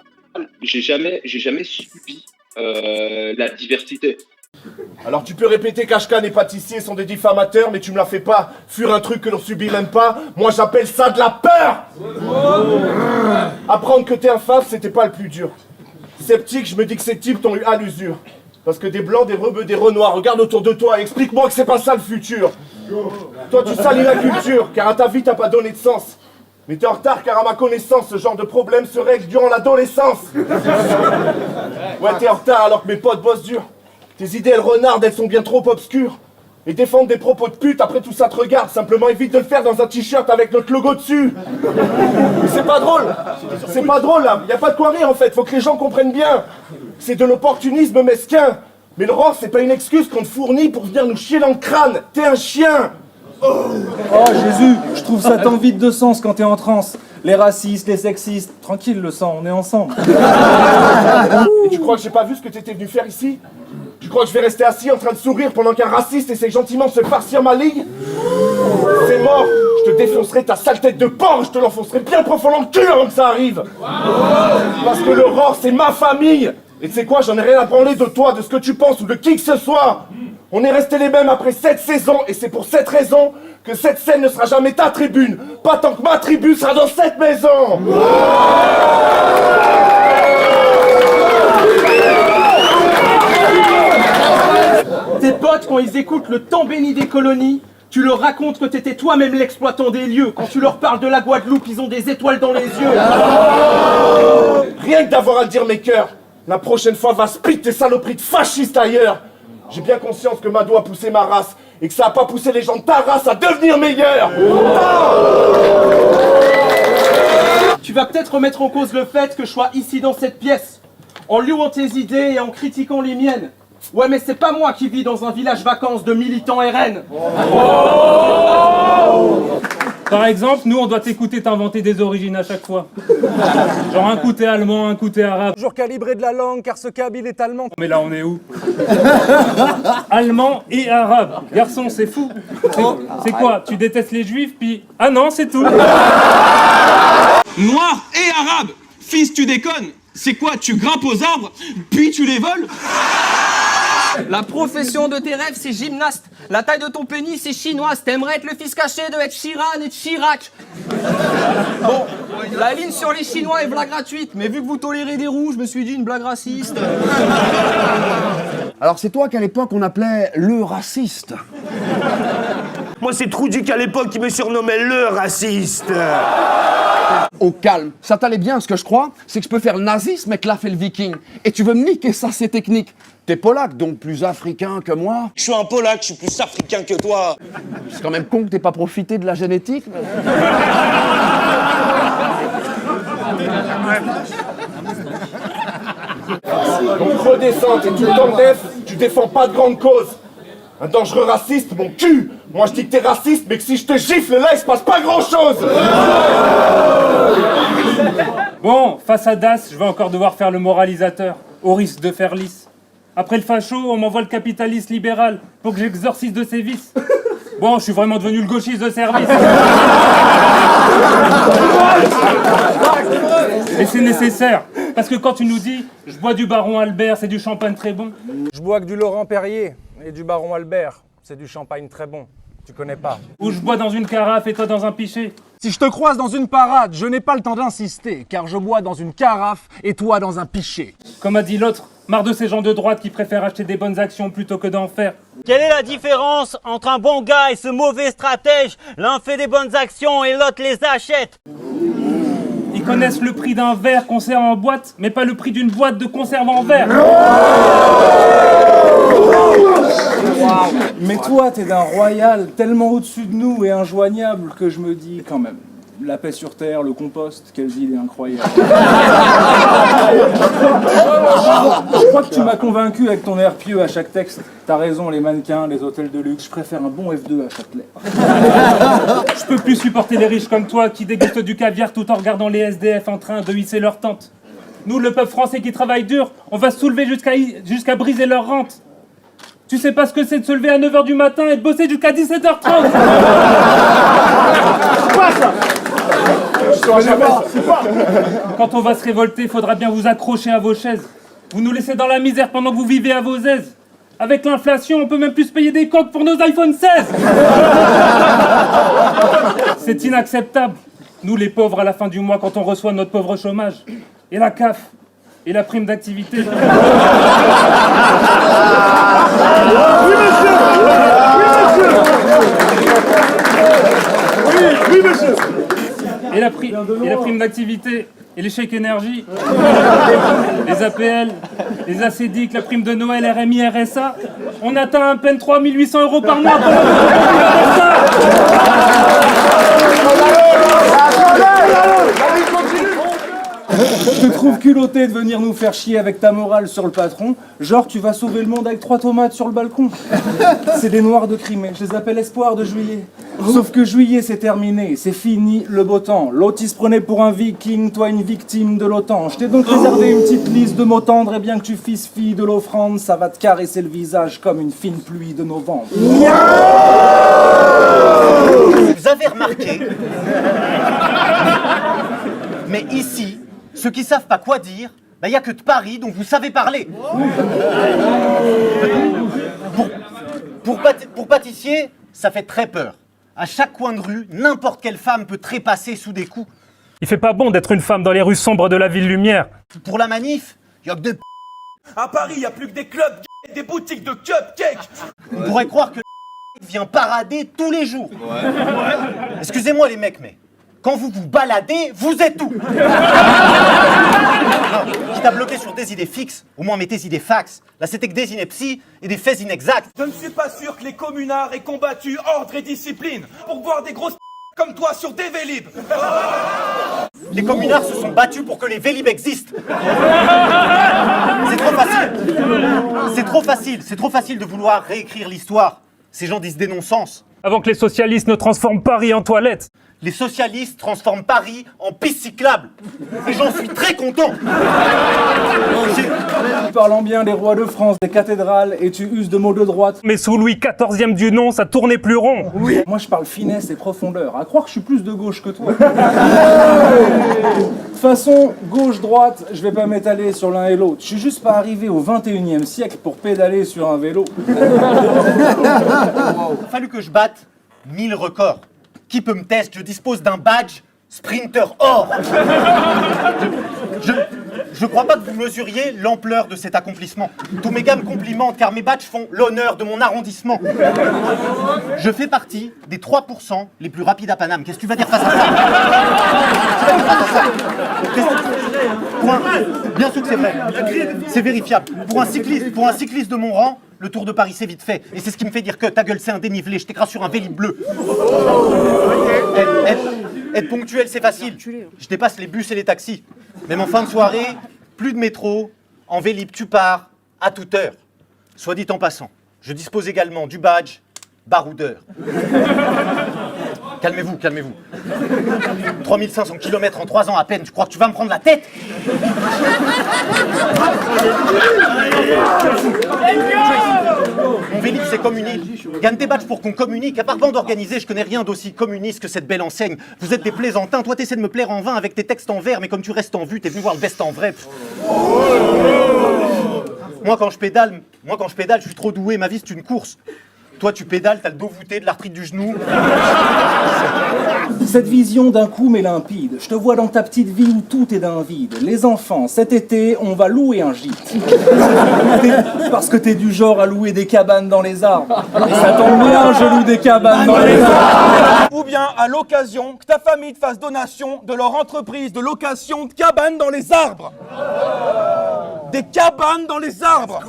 j'ai jamais subi la diversité. Alors tu peux répéter qu'Ashkan et pâtissier sont des diffamateurs, mais tu me la fais pas fuir un truc que l'on subit même pas. Moi j'appelle ça de la peur. Apprendre que t'es un faf, c'était pas le plus dur. Sceptique, je me dis que ces types t'ont eu à l'usure. Parce que des blancs, des rebeux, des renoirs, regarde autour de toi et explique-moi que c'est pas ça le futur. Toi tu salis la culture, car à ta vie t'as pas donné de sens. Mais t'es en retard car à ma connaissance, ce genre de problème se règle durant l'adolescence. Ouais, t'es en retard alors que mes potes bossent dur. Tes idées elles renardent, elles sont bien trop obscures. Et défendre des propos de pute, après tout ça te regarde. Simplement évite de le faire dans un t-shirt avec notre logo dessus. Mais c'est pas drôle. C'est pas drôle là. Y a pas de quoi rire en fait. Faut que les gens comprennent bien. C'est de l'opportunisme mesquin. Mais le rang, c'est pas une excuse qu'on te fournit pour venir nous chier dans le crâne. T'es un chien. Oh Jésus, je trouve ça tant vide de sens quand t'es en transe. Les racistes, les sexistes, tranquille le sang, on est ensemble. Et tu crois que j'ai pas vu ce que t'étais venu faire ici? Tu crois que je vais rester assis en train de sourire pendant qu'un raciste essaie gentiment de se farcir ma ligue? C'est mort. Je te défoncerai ta sale tête de porc et je te l'enfoncerai bien profond dans le cul avant que ça arrive. Parce que l'aurore c'est ma famille. Et tu sais quoi, j'en ai rien à branler de toi, de ce que tu penses ou de qui que ce soit. On est restés les mêmes après 7 saisons et c'est pour cette raison que cette scène ne sera jamais ta tribune. Pas tant que ma tribu sera dans cette maison. Tes potes, quand ils écoutent le temps béni des colonies, tu leur racontes que t'étais toi-même l'exploitant des lieux. Quand tu leur parles de la Guadeloupe, ils ont des étoiles dans les yeux. Rien que d'avoir à le dire mes cœurs. La prochaine fois va split tes saloperies de fascistes ailleurs. J'ai bien conscience que Madou a poussé ma race et que ça a pas poussé les gens de ta race à devenir meilleurs. Tu vas peut-être remettre en cause le fait que je sois ici dans cette pièce, en louant tes idées et en critiquant les miennes. Ouais, mais c'est pas moi qui vis dans un village vacances de militants RN. Par exemple, nous on doit t'écouter t'inventer des origines à chaque fois. Genre un coup t'es allemand, un coup t'es arabe. Toujours calibré de la langue car ce kabyle est allemand. Mais là on est où? Allemand et arabe. Garçon, c'est fou. C'est quoi? Tu détestes les juifs puis... Ah non, c'est tout. Noir et arabe. Fils, tu déconnes. C'est quoi? Tu grimpes aux arbres, puis tu les voles? La profession de tes rêves, c'est gymnaste. La taille de ton pénis, c'est chinoise. T'aimerais être le fils caché de Ed Sheeran et de Chirac. Bon, la ligne sur les Chinois est blague gratuite, mais vu que vous tolérez des roues, je me suis dit une blague raciste. Alors c'est toi qu'à l'époque on appelait le raciste. Moi c'est Troudy qu'à l'époque qui me surnommait le raciste. Au calme, ça t'allait bien, ce que je crois, c'est que je peux faire le nazisme avec la fait le viking. Et tu veux me niquer ça, c'est technique. T'es polac, donc plus africain que moi. Je suis un polac, je suis plus africain que toi. C'est quand même con que t'aies pas profité de la génétique. Mais... Donc redescends, t'es tout le temps def, tu défends pas de grande cause. Un dangereux raciste, mon cul. Moi je dis que t'es raciste, mais que si je te gifle là, il se passe pas grand chose. Bon, face à Das, je vais encore devoir faire le moralisateur, au risque de faire lisse. Après le facho, on m'envoie le capitaliste libéral pour que j'exorcise de ses vices. Bon, je suis vraiment devenu le gauchiste de service. Et c'est nécessaire, parce que quand tu nous dis « je bois du Baron Albert, c'est du champagne très bon », Je bois que du Laurent Perrier et du Baron Albert. C'est du champagne très bon. Tu connais pas. ou je bois dans une carafe et toi dans un pichet. Si je te croise dans une parade, je n'ai pas le temps d'insister, car je bois dans une carafe et toi dans un pichet. Comme a dit l'autre, marre de ces gens de droite qui préfèrent acheter des bonnes actions plutôt que d'en faire. Quelle est la différence entre un bon gars et ce mauvais stratège? L'un fait des bonnes actions et l'autre les achète. Ils connaissent le prix d'un verre conservé en boîte, mais pas le prix d'une boîte de conserve en verre. Mais toi, t'es d'un royal tellement au-dessus de nous et injoignable que je me dis quand même, la paix sur terre, le compost, quelle idée incroyable. Je crois que tu m'as convaincu avec ton air pieux à chaque texte. T'as raison, les mannequins, les hôtels de luxe, je préfère un bon F2 à Châtelet. Je peux plus supporter les riches comme toi qui dégustent du caviar tout en regardant les SDF en train de hisser leur tente. Nous, le peuple français qui travaille dur, on va se soulever jusqu'à briser leur rente. Tu sais pas ce que c'est de se lever à 9h du matin et de bosser jusqu'à 17h30. Quand on va se révolter, faudra bien vous accrocher à vos chaises. Vous nous laissez dans la misère pendant que vous vivez à vos aises. Avec l'inflation, on peut même plus se payer des coques pour nos iPhone 16. C'est inacceptable. Nous, les pauvres, à la fin du mois, quand on reçoit notre pauvre chômage. Et la CAF. Et la prime d'activité. Oui, monsieur. Oui, monsieur. Et la prime d'activité. Et les chèques énergie. Les APL. Les ACDIC, la prime de Noël, RMI, RSA. On atteint à peine 3 800 € par mois pour Je te trouve culotté de venir nous faire chier avec ta morale sur le patron. Genre, tu vas sauver le monde avec 3 tomates sur le balcon. C'est des noirs de Crimée, je les appelle espoir de juillet. Sauf que juillet, c'est terminé, c'est fini le beau temps. L'autre, il se prenait pour un viking, toi une victime de l'OTAN. Je t'ai donc réservé une petite liste de mots tendres, et bien que tu fisses fille de l'offrande, ça va te caresser le visage comme une fine pluie de novembre. Vous avez remarqué, mais ici, ceux qui savent pas quoi dire, il n'y a que de Paris dont vous savez parler. Pour pâtissier, ça fait très peur. À chaque coin de rue, n'importe quelle femme peut trépasser sous des coups. Il fait pas bon d'être une femme dans les rues sombres de la ville lumière. Pour la manif, il y a que de À Paris, il n'y a plus que des clubs, des boutiques de cupcakes. On pourrait croire que vient parader tous les jours. Excusez-moi les mecs, mais quand vous vous baladez, vous êtes où? Quitte à bloquer sur des idées fixes, au moins mettez idées fax. Là, c'était que des inepties et des faits inexacts. Je ne suis pas sûr que les communards aient combattu ordre et discipline pour voir des grosses comme toi sur des Vélib. Les communards se sont battus pour que les Vélib existent. C'est trop facile. C'est trop facile de vouloir réécrire l'histoire. Ces gens disent des non-sens. Avant que les socialistes ne transforment Paris en toilette. Les socialistes transforment Paris en piste cyclable. Et j'en suis très content. Tu parles en bien des rois de France, des cathédrales, et tu uses de mots de droite. Mais sous Louis XIVe du nom, ça tournait plus rond. Oui. Moi, je parle finesse et profondeur. À croire que je suis plus de gauche que toi. De toute façon, gauche-droite, je vais pas m'étaler sur l'un et l'autre. Je suis juste pas arrivé au 21e siècle pour pédaler sur un vélo. Il a fallu que je batte 1000 records. Qui peut me tester? Je dispose d'un badge Sprinter or. Je crois pas que vous mesuriez l'ampleur de cet accomplissement. Tous mes gars me complimentent car mes badges font l'honneur de mon arrondissement. Je fais partie des 3% les plus rapides à Paname. Qu'est-ce que tu vas dire face à ça? Bien sûr que c'est vrai. C'est vérifiable. Pour un cycliste de mon rang, le Tour de Paris c'est vite fait. Et c'est ce qui me fait dire que ta gueule c'est un dénivelé, je t'écrase sur un Vélib bleu. Être ponctuel c'est facile. Je dépasse les bus et les taxis. Même en fin de soirée, plus de métro, en Vélib tu pars à toute heure. Soit dit en passant, je dispose également du badge baroudeur. Calmez-vous, calmez-vous. 3500 km en 3 ans à peine, tu crois que tu vas me prendre la tête? Mon Vélib, c'est comme une île. Gagne tes badges pour qu'on communique. À part bande organisée, je connais rien d'aussi communiste que cette belle enseigne. Vous êtes des plaisantins. Toi, t'essaies de me plaire en vain avec tes textes en vers, mais comme tu restes en vue, t'es venu voir le best en vrai. Moi, quand je pédale, je suis trop doué. Ma vie, c'est une course. Toi, tu pédales, t'as le dos voûté, de l'arthrite du genou. Cette vision d'un coup mais limpide, je te vois dans ta petite vie où tout est d'un vide. Les enfants, cet été, on va louer un gîte. Parce que t'es du genre à louer des cabanes dans les arbres. Et ça tombe bien, je loue des cabanes dans les arbres. Ou bien à l'occasion que ta famille te fasse donation de leur entreprise de location de cabanes dans les arbres. Des cabanes dans les arbres.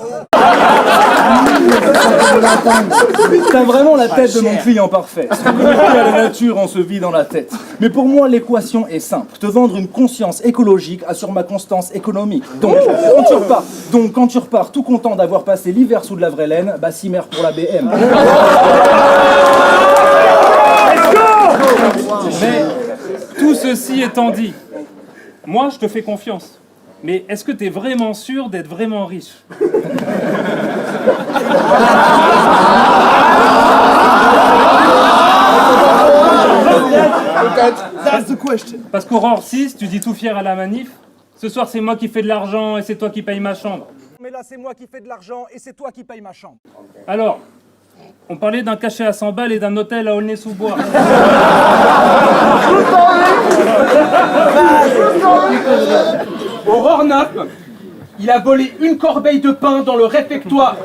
T'as vraiment la tête de mon client parfait. À la nature, on se vit dans la tête. Mais pour moi, l'équation est simple. Te vendre une conscience écologique assure ma constance économique. Donc, quand tu repars tout content d'avoir passé l'hiver sous de la vraie laine, bah cimère pour la BM. Mais tout ceci étant dit, moi je te fais confiance. Mais est-ce que tu es vraiment sûr d'être vraiment riche? Parce qu'Aurore 6, tu dis tout fier à la manif. Ce soir, c'est moi qui fais de l'argent et c'est toi qui paye ma chambre. Mais là, c'est moi qui fais de l'argent et c'est toi qui paye ma chambre. Alors, on parlait d'un cachet à 100 balles et d'un hôtel à Aulnay-sous-Bois. Aurore 9, il a volé une corbeille de pain dans le réfectoire.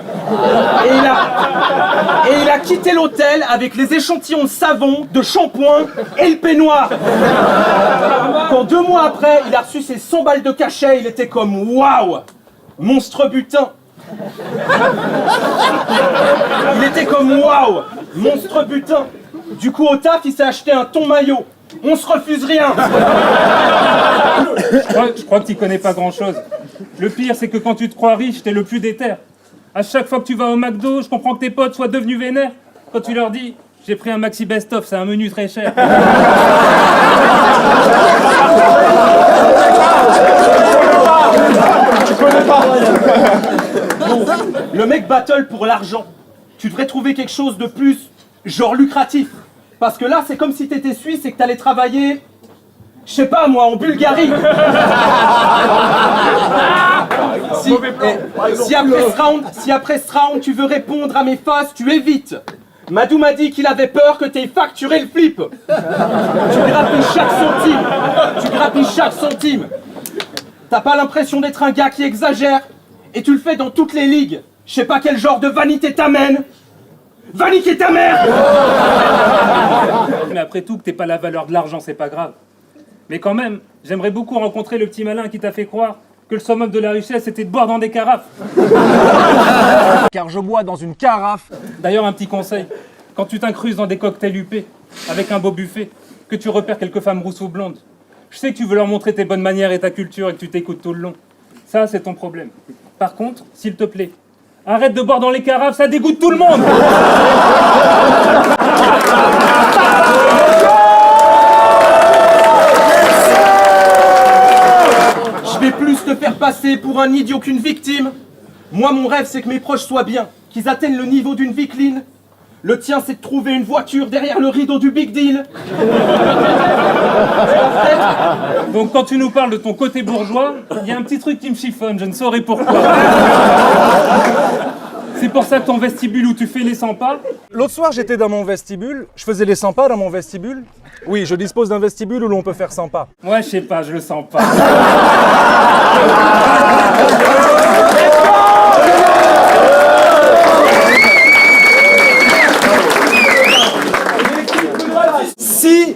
Et il a quitté l'hôtel avec les échantillons de savon, de shampoing et le peignoir. Quand 2 mois après, il a reçu ses 100 balles de cachet, il était comme waouh, monstre butin. Il était comme waouh, monstre butin. Du coup, au taf, il s'est acheté un ton maillot. On se refuse rien. Je crois que tu connais pas grand-chose. Le pire, c'est que quand tu te crois riche, t'es le plus déter. À chaque fois que tu vas au McDo, je comprends que tes potes soient devenus vénères. Quand tu leur dis, j'ai pris un maxi best-of, c'est un menu très cher. Bon, le mec battle pour l'argent. Tu devrais trouver quelque chose de plus, genre lucratif. Parce que là, c'est comme si t'étais suisse et que t'allais travailler, je sais pas moi, en Bulgarie. Si après ce round, tu veux répondre à mes faces, tu évites. Madou m'a dit qu'il avait peur que t'aies facturé le flip. Tu grappilles chaque centime. T'as pas l'impression d'être un gars qui exagère et tu le fais dans toutes les ligues. Je sais pas quel genre de vanité t'amène. Va niquer ta mère! Mais après tout, que t'aies pas la valeur de l'argent, c'est pas grave. Mais quand même, j'aimerais beaucoup rencontrer le petit malin qui t'a fait croire que le summum de la richesse c'était de boire dans des carafes. Car je bois dans une carafe. D'ailleurs, un petit conseil. Quand tu t'incrustes dans des cocktails huppés, avec un beau buffet, que tu repères quelques femmes rousses ou blondes, je sais que tu veux leur montrer tes bonnes manières et ta culture et que tu t'écoutes tout le long. Ça, c'est ton problème. Par contre, s'il te plaît, arrête de boire dans les carafes, ça dégoûte tout le monde. Je vais plus te faire passer pour un idiot qu'une victime. Moi, mon rêve, c'est que mes proches soient bien, qu'ils atteignent le niveau d'une vie clean. Le tien, c'est de trouver une voiture derrière le rideau du big deal. Donc quand tu nous parles de ton côté bourgeois, il y a un petit truc qui me chiffonne, je ne saurais pourquoi. C'est pour ça que ton vestibule où tu fais les 100 pas. L'autre soir, j'étais dans mon vestibule. Je faisais les 100 pas dans mon vestibule. Oui, je dispose d'un vestibule où l'on peut faire 100 pas. Moi, je sais pas, je le sens pas. Si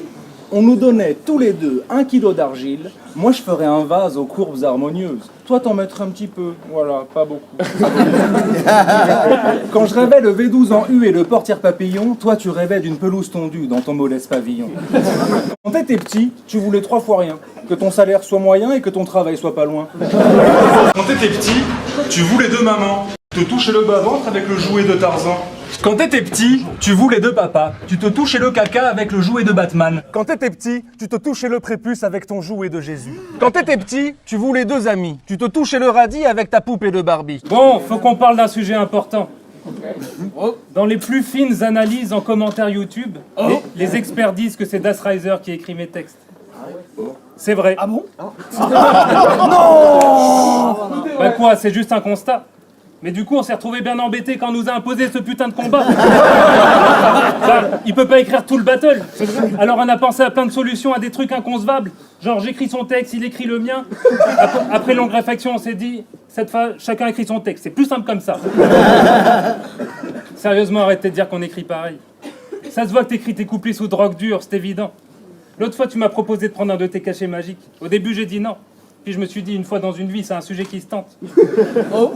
on nous donnait tous les deux 1 kilo d'argile, moi je ferais un vase aux courbes harmonieuses. Toi t'en mettrais un petit peu, voilà, pas beaucoup. Quand je rêvais le V12 en U et le portière papillon, toi tu rêvais d'une pelouse tondue dans ton modeste pavillon. Quand t'étais petit, tu voulais 3 fois rien. Que ton salaire soit moyen et que ton travail soit pas loin. Quand t'étais petit, tu voulais 2 mamans. Te toucher le bas-ventre avec le jouet de Tarzan. Quand t'étais petit, tu voulais deux papas. Tu te touchais le caca avec le jouet de Batman. Quand t'étais petit, tu te touchais le prépuce avec ton jouet de Jésus. Quand t'étais petit, tu voulais deux amis. Tu te touchais le radis avec ta poupée de Barbie. Bon, faut qu'on parle d'un sujet important. Dans les plus fines analyses en commentaire YouTube, les experts disent que c'est Das Reiser qui écrit mes textes. C'est vrai. Ah bon? Non! Bah quoi, c'est juste un constat. Mais du coup, on s'est retrouvé bien embêtés quand on nous a imposé ce putain de combat. Bah, il peut pas écrire tout le battle. Alors on a pensé à plein de solutions, à des trucs inconcevables. Genre j'écris son texte, il écrit le mien. Après longue réflexion, on s'est dit, cette fois, chacun écrit son texte. C'est plus simple comme ça. Sérieusement, arrêtez de dire qu'on écrit pareil. Ça se voit que t'écris tes couplets sous drogue dure, c'est évident. L'autre fois, tu m'as proposé de prendre un de tes cachets magiques. Au début, j'ai dit non. Puis je me suis dit, une fois dans une vie, c'est un sujet qui se tente.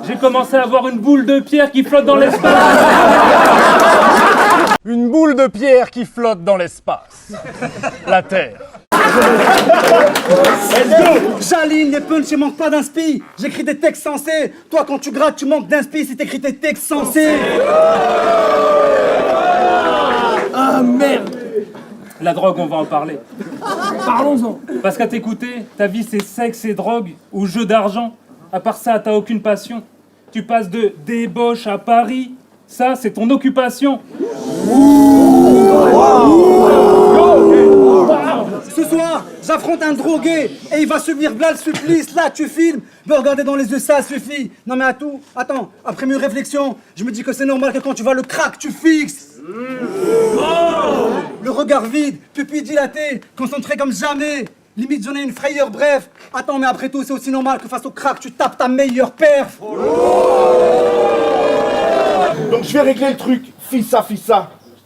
J'ai commencé à avoir une boule de pierre qui flotte dans l'espace. Une boule de pierre qui flotte dans l'espace. La Terre. J'aligne les punchs et manque pas d'inspi. J'écris des textes sensés. Toi, quand tu grattes, tu manques d'inspi si t'écris tes textes sensés. Ah merde! La drogue, on va en parler. Parlons-en. Parce qu'à t'écouter, ta vie c'est sexe et drogue ou jeu d'argent. À part ça, t'as aucune passion. Tu passes de débauche à Paris. Ça, c'est ton occupation. Ce soir, j'affronte un drogué et il va subir plein de supplices. Là, tu filmes, me regarder dans les yeux, ça suffit. Non mais attends, après mes réflexions, je me dis que c'est normal que quand tu vois le crack, tu fixes. Le regard vide, pupille dilatée, concentré comme jamais. Limite, j'en ai une frayeur, bref. Attends, mais après tout, c'est aussi normal que face au crack, tu tapes ta meilleure perf. Donc je vais régler le truc, fissa.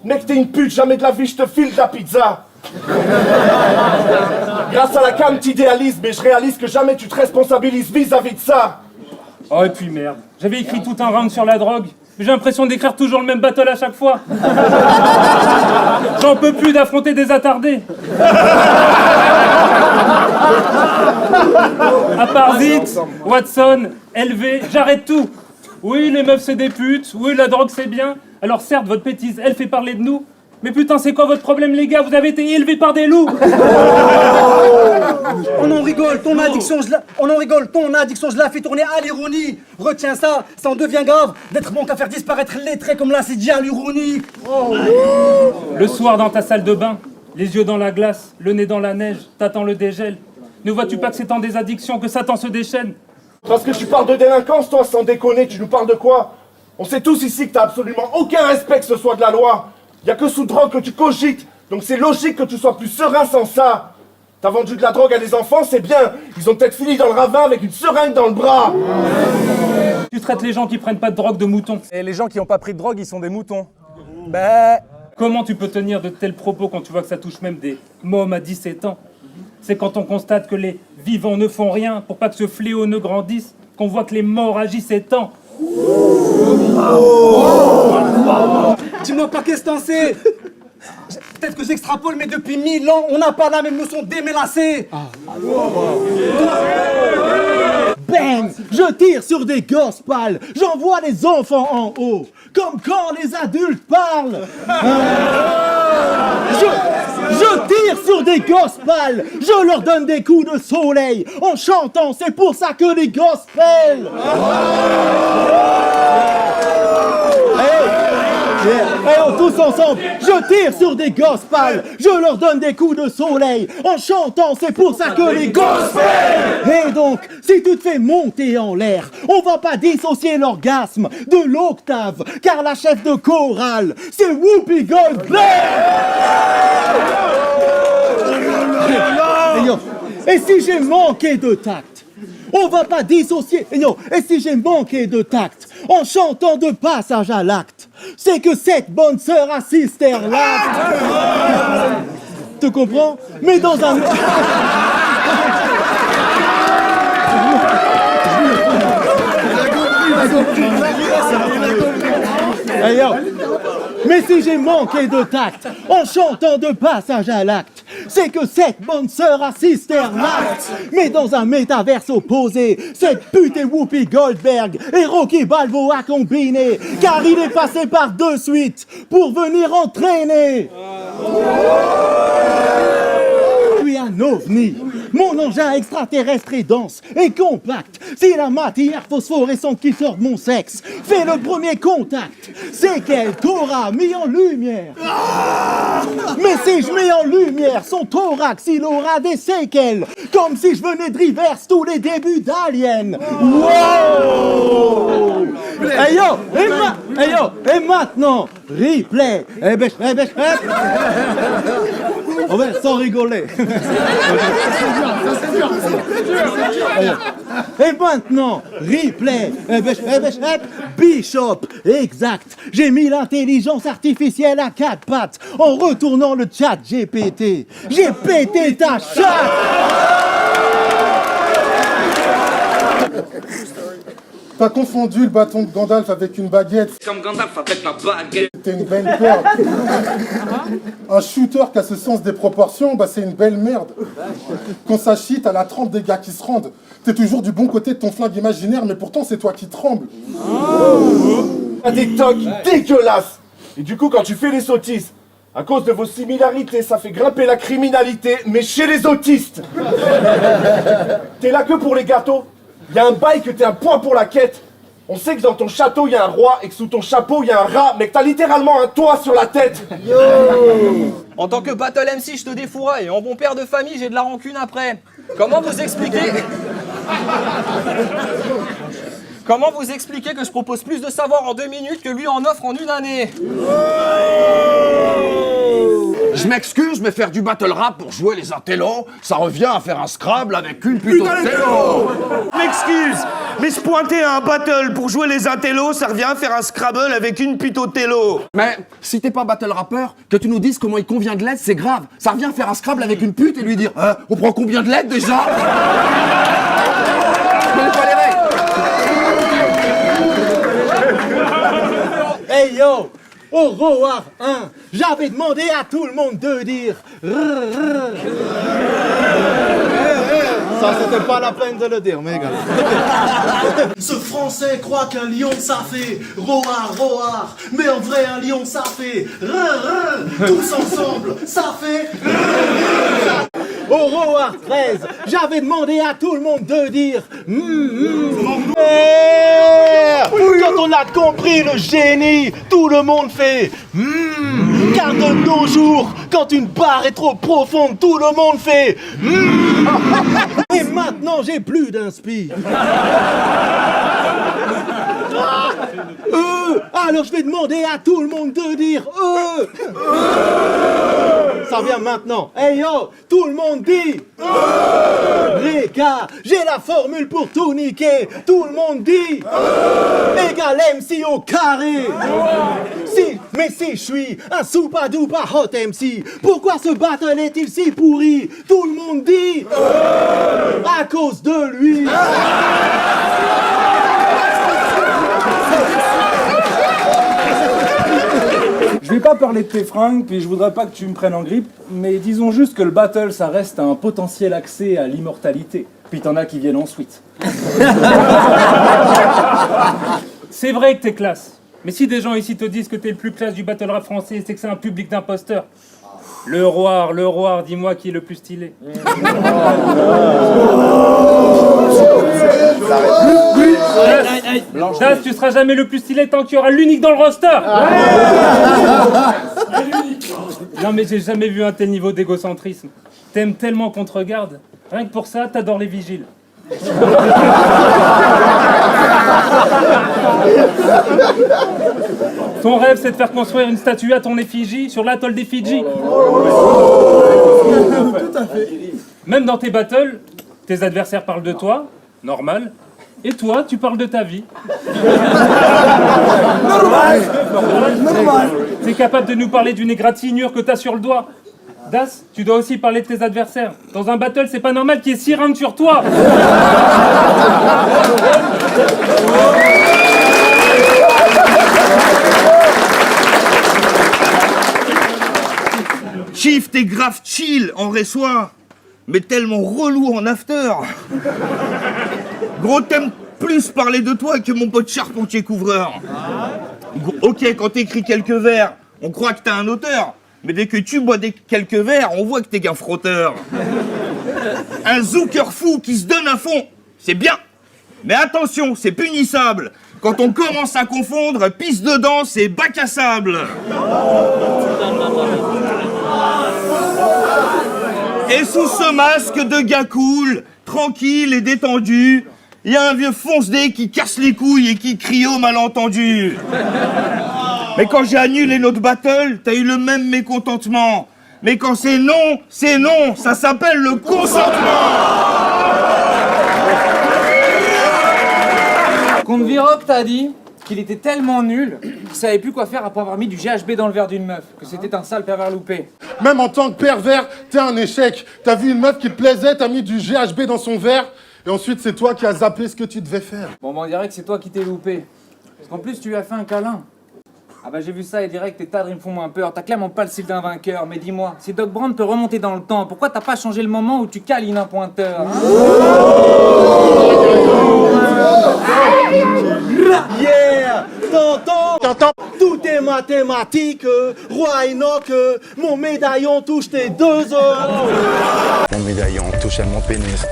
Mec, t'es une pute, jamais de la vie, je te file de la pizza. Grâce à la cam, t'idéalises, mais je réalise que jamais tu te responsabilises vis-à-vis de ça. Oh, et puis merde. J'avais écrit tout un round sur la drogue. J'ai l'impression d'écrire toujours le même battle à chaque fois. J'en peux plus d'affronter des attardés. À part Zitz, Watson, LV, j'arrête tout. Oui, les meufs c'est des putes. Oui, la drogue c'est bien. Alors certes, votre bêtise, elle fait parler de nous. Mais putain, c'est quoi votre problème, les gars? Vous avez été élevés par des loups. On en rigole, ton addiction, je la fais tourner à l'ironie. Retiens ça, ça en devient grave d'être bon qu'à faire disparaître les traits comme l'insidia l'ironie. Le soir dans ta salle de bain, les yeux dans la glace, le nez dans la neige, t'attends le dégel. Ne vois-tu pas que c'est en des addictions que Satan se déchaîne? Parce que tu parles de délinquance, toi, sans déconner, tu nous parles de quoi? On sait tous ici que t'as absolument aucun respect que ce soit de la loi. Y'a que sous drogue que tu cogites, donc c'est logique que tu sois plus serein sans ça. T'as vendu de la drogue à des enfants, c'est bien. Ils ont peut-être fini dans le ravin avec une seringue dans le bras. Tu traites les gens qui prennent pas de drogue de moutons. Et les gens qui n'ont pas pris de drogue, ils sont des moutons. Ben... Comment tu peux tenir de tels propos quand tu vois que ça touche même des mômes à 17 ans? C'est quand on constate que les vivants ne font rien pour pas que ce fléau ne grandisse, qu'on voit que les morts agissent tant. Dis-moi pas qu'est-ce que t'en sais. Peut-être que j'extrapole, mais depuis 1000 ans, on n'a pas la même notion démêlassée. Bang! Je tire sur des gosses pâles, j'envoie les enfants en haut, comme quand les adultes parlent. Je tire sur des gosses pâles, je leur donne des coups de soleil, en chantant, c'est pour ça que les gosses pèlent. Allez, tous ensemble, je tire sur des gosses pâles, je leur donne des coups de soleil, en chantant, c'est pour ça que les gosses pèlent. Et donc, si tu te fais monter en l'air, on va pas dissocier l'orgasme de l'octave, car la chef de chorale, c'est Whoopi Goldberg. Et si j'ai manqué de tact, on va pas dissocier. Et si j'ai manqué de tact en chantant de passage à l'acte, c'est que cette bonne sœur assiste à l'acte. Tu comprends? Mais dans un... Mais si j'ai manqué de tact en chantant de passage à l'acte, c'est que cette bonne sœur a Cisternax. Mais dans un métaverse opposé, cette pute est Whoopi Goldberg et Rocky Balboa combiné, car il est passé par 2 suites pour venir entraîner. Puis un ovni. Mon engin extraterrestre est dense et compact. C'est la matière phosphorescente qui sort de mon sexe. Fais le premier contact. C'est qu'elle t'aura mis en lumière. Mais si je mets en lumière son thorax, il aura des séquelles. Comme si je venais de reverse tous les débuts d'Alien. Wow! Hey yo, et maintenant, replay. Oh ben, sans rigoler. Et maintenant, replay. Bishop, exact. J'ai mis l'intelligence artificielle à 4 pattes en retournant le chat GPT. J'ai pété ta chatte. T'as confondu le bâton de Gandalf avec une baguette. Comme Gandalf avec la baguette. C'était une belle perte. Un shooter qui a ce sens des proportions, bah c'est une belle merde. Quand ça chie, t'as la trempe des gars qui se rendent. T'es toujours du bon côté de ton flingue imaginaire, mais pourtant c'est toi qui trembles. T'as des tocs dégueulasses. Et du coup, quand tu fais les sottises, à cause de vos similarités, ça fait grimper la criminalité, mais chez les autistes. T'es là que pour les gâteaux. Y a un bail que t'es un point pour la quête. On sait que dans ton château y a un roi et que sous ton chapeau y a un rat, mais que t'as littéralement un toit sur la tête. Yo. En tant que battle MC, je te défouraille. Et en bon père de famille, j'ai de la rancune après. Comment vous expliquer que je propose plus de savoir en 2 minutes que lui en offre en 1 année? Je m'excuse, mais faire du battle rap pour jouer les intellos, ça revient à faire un Scrabble avec une putain de télo. M'excuse, mais se pointer à un battle pour jouer les intellos, ça revient à faire un Scrabble avec une pute au télo. Mais si t'es pas battle rappeur, que tu nous dises comment il convient de l'aide, c'est grave. Ça revient à faire un Scrabble avec une pute et lui dire on prend combien de l'aide déjà? Je connais pas les règles. Hey yo, au Roar 1, j'avais demandé à tout le monde de dire ça, c'était pas la peine de le dire, mais égal. Ce français croit qu'un lion ça fait roar, roar, mais en vrai un lion ça fait tous ensemble, ça fait Au Roar 13, j'avais demandé à tout le monde de dire Quand on a compris le génie, tout le monde fait Car de nos jours, quand une barre est trop profonde, tout le monde fait Et maintenant j'ai plus d'inspi. Alors je vais demander à tout le monde de dire Ça vient maintenant. Hey yo, tout le monde dit Reka, j'ai la formule pour tout niquer. Tout le monde dit égal MC au carré. Mais si je suis un soupa-doupa hot MC, pourquoi ce battle est-il si pourri? Tout le monde dit à cause de lui. Je vais pas parler de tes fringues, puis je voudrais pas que tu me prennes en grippe, mais disons juste que le battle, ça reste un potentiel accès à l'immortalité. Puis t'en as qui viennent ensuite. C'est vrai que t'es classe. Mais si des gens ici te disent que t'es le plus classe du battle rap français, c'est que c'est un public d'imposteurs. Le roi, dis-moi qui est le plus stylé. Das, tu seras jamais le plus stylé tant qu'il y aura l'unique dans le roster. Non mais j'ai jamais vu un tel niveau d'égocentrisme. T'aimes tellement qu'on te regarde. Rien que pour ça, t'adores les vigiles. Ton rêve, c'est de faire construire une statue à ton effigie sur l'atoll des Fidji. Tout à fait. Même dans tes battles, tes adversaires parlent de toi, normal. Et toi, tu parles de ta vie. Normal. T'es capable de nous parler d'une égratignure que t'as sur le doigt. Das, tu dois aussi parler de tes adversaires. Dans un battle, c'est pas normal qu'il y ait 6 rounds sur toi. Chief, t'es grave chill en reçoit, mais tellement relou en after. Gros, t'aimes plus parler de toi que mon pote charpentier couvreur. Ok, quand t'écris quelques vers, on croit que t'es un auteur. Mais dès que tu bois quelques verres, on voit que t'es qu'un frotteur. Un zouker fou qui se donne à fond, c'est bien. Mais attention, c'est punissable. Quand on commence à confondre pisse de danse et bac à sable. Et sous ce masque de gars cool, tranquille et détendu, il y a un vieux fonce-dé qui casse les couilles et qui crie au malentendu. Mais quand j'ai annulé notre battle, t'as eu le même mécontentement. Mais quand c'est non, ça s'appelle le consentement. Comte Viroc t'a dit qu'il était tellement nul qu'il savait plus quoi faire après avoir mis du GHB dans le verre d'une meuf, que c'était un sale pervers loupé. Même en tant que pervers, t'es un échec. T'as vu une meuf qui te plaisait, t'as mis du GHB dans son verre, et ensuite c'est toi qui as zappé ce que tu devais faire. Bon, on dirait que c'est toi qui t'es loupé. Parce qu'en plus, tu lui as fait un câlin. Ah bah j'ai vu ça et direct, tes cadres ils me font moins peur. T'as clairement pas le style d'un vainqueur. Mais dis-moi, si Doc Brown peut remonter dans le temps, pourquoi t'as pas changé le moment où tu câlines un pointeur, hein? Yeah! T'entends? Tout est mathématique, roi Enoch, mon médaillon touche tes 2 heures. Mon médaillon touche à mon pénis.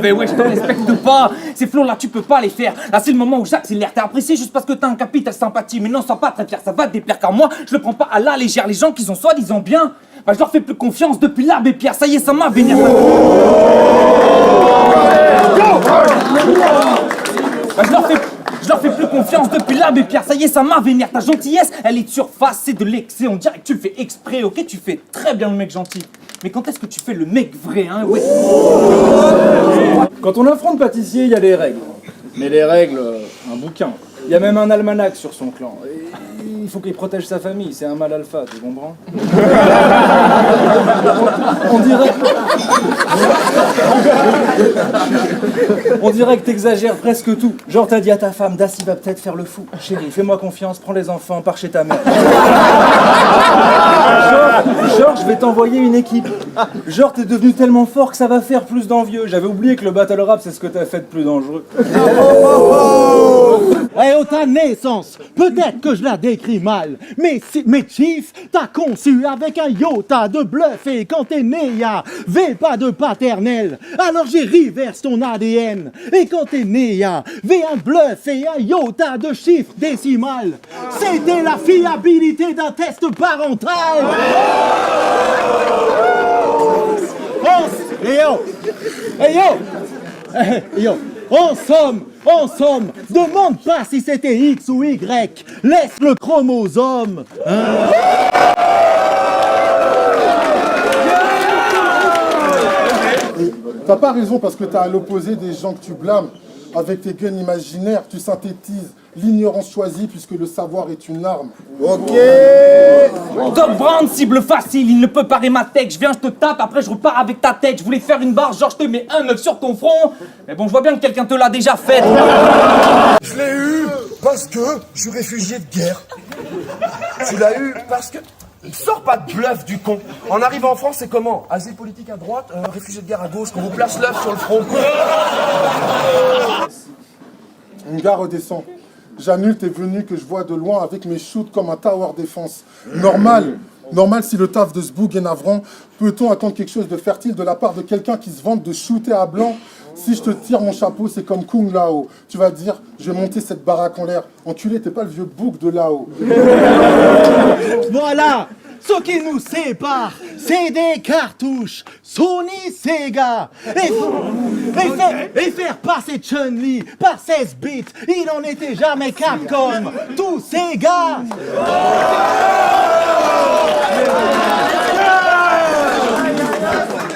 Mais ouais, je te respecte pas. Ces flots là, tu peux pas les faire. Là, c'est le moment où j'accélère. T'es apprécié juste parce que t'as un capital sympathie. Mais non, sois pas très fier, ça va te déplaire. Car moi, je le prends pas à la légère. Les gens qui sont soi-disant bien, bah, je leur fais plus confiance depuis l'abbé Pierre. Ça y est, ça m'a vénère. Bah, je leur fais plus confiance depuis l'abbé Pierre. Ça y est, ça m'a vénère. Ta gentillesse, elle est de surface, c'est de l'excès. On dirait que tu le fais exprès, ok? Tu fais très bien le mec gentil. Mais quand est-ce que tu fais le mec vrai, hein? Ouais. Quand on affronte pâtissier, il y a des règles. Mais les règles, un bouquin. Il y a même un almanach sur son clan. Et il faut qu'il protège sa famille, c'est un mal alpha, tu comprends? On dirait que t'exagères presque tout. Genre t'as dit à ta femme, Das il va peut-être faire le fou. Chérie, fais-moi confiance, prends les enfants, pars chez ta mère. Genre je vais t'envoyer une équipe. Genre t'es devenu tellement fort que ça va faire plus d'envieux. J'avais oublié que le battle rap c'est ce que t'as fait de plus dangereux. Et au ta naissance, peut-être que je la décris mal, mais Chief, t'as conçu avec un iota de bluff et quand t'es né, y'a pas de paternel. Alors j'ai reverse ton ADN et quand t'es né, y'a un bluff et un iota de chiffre décimal. C'était la fiabilité d'un test parental. En somme, demande pas si c'était X ou Y, laisse le chromosome. T'as pas raison parce que t'as à l'opposé des gens que tu blâmes. Avec tes guns imaginaires, tu synthétises l'ignorance choisie puisque le savoir est une arme. Ok. Doc Brown, cible facile, il ne peut parer ma tech. Je viens, je te tape, après je repars avec ta tête. Je voulais faire une barre, genre je te mets un œuf sur ton front. Mais bon, je vois bien que quelqu'un te l'a déjà fait. Je l'ai eu parce que je suis réfugié de guerre. Tu l'as eu parce que... Sors pas de bluff du con. En arrivant en France, c'est comment? Asile politique à droite, réfugié de guerre à gauche, qu'on vous place l'œuf sur le front. Mon gars, redescend. J'annule tes venues que je vois de loin avec mes shoots comme un tower défense. Normal si le taf de ce boug est navrant, peut-on attendre quelque chose de fertile de la part de quelqu'un qui se vante de shooter à blanc? Si je te tire mon chapeau, c'est comme Kung Lao. Tu vas dire, je vais monter cette baraque en l'air. Enculé, t'es pas le vieux bouc de Lao. Voilà, ce qui nous sépare, c'est des cartouches Sony Sega. Et faire passer Chun-Li par 16 bits, il n'en était jamais Capcom. Tous ces gars.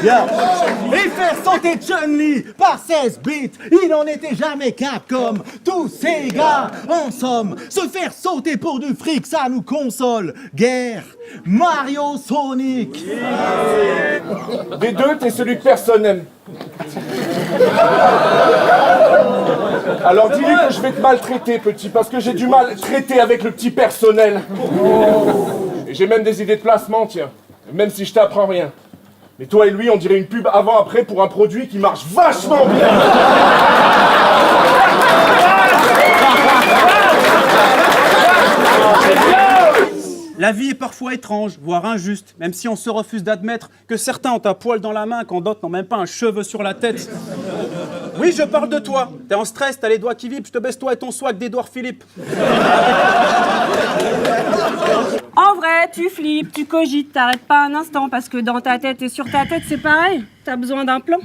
Yeah. Et faire sauter Chun-Li par 16 bits, il n'en était jamais Capcom. Tous ces gars, en somme, se faire sauter pour du fric, ça nous console. Guerre, Mario, Sonic. Des deux, t'es celui que personne n'aime. Alors dis-lui que je vais te maltraiter, petit, parce que j'ai du mal traiter avec le petit personnel. Et j'ai même des idées de placement, tiens. Même si je t'apprends rien. Mais toi et lui, on dirait une pub avant-après pour un produit qui marche vachement bien. La vie est parfois étrange, voire injuste, même si on se refuse d'admettre que certains ont un poil dans la main quand d'autres n'ont même pas un cheveu sur la tête. Oui, je parle de toi. T'es en stress, t'as les doigts qui vibrent, je te baisse toi et ton swag d'Édouard Philippe. En vrai, tu flippes, tu cogites, t'arrêtes pas un instant parce que dans ta tête et sur ta tête, c'est pareil. T'as besoin d'un plan.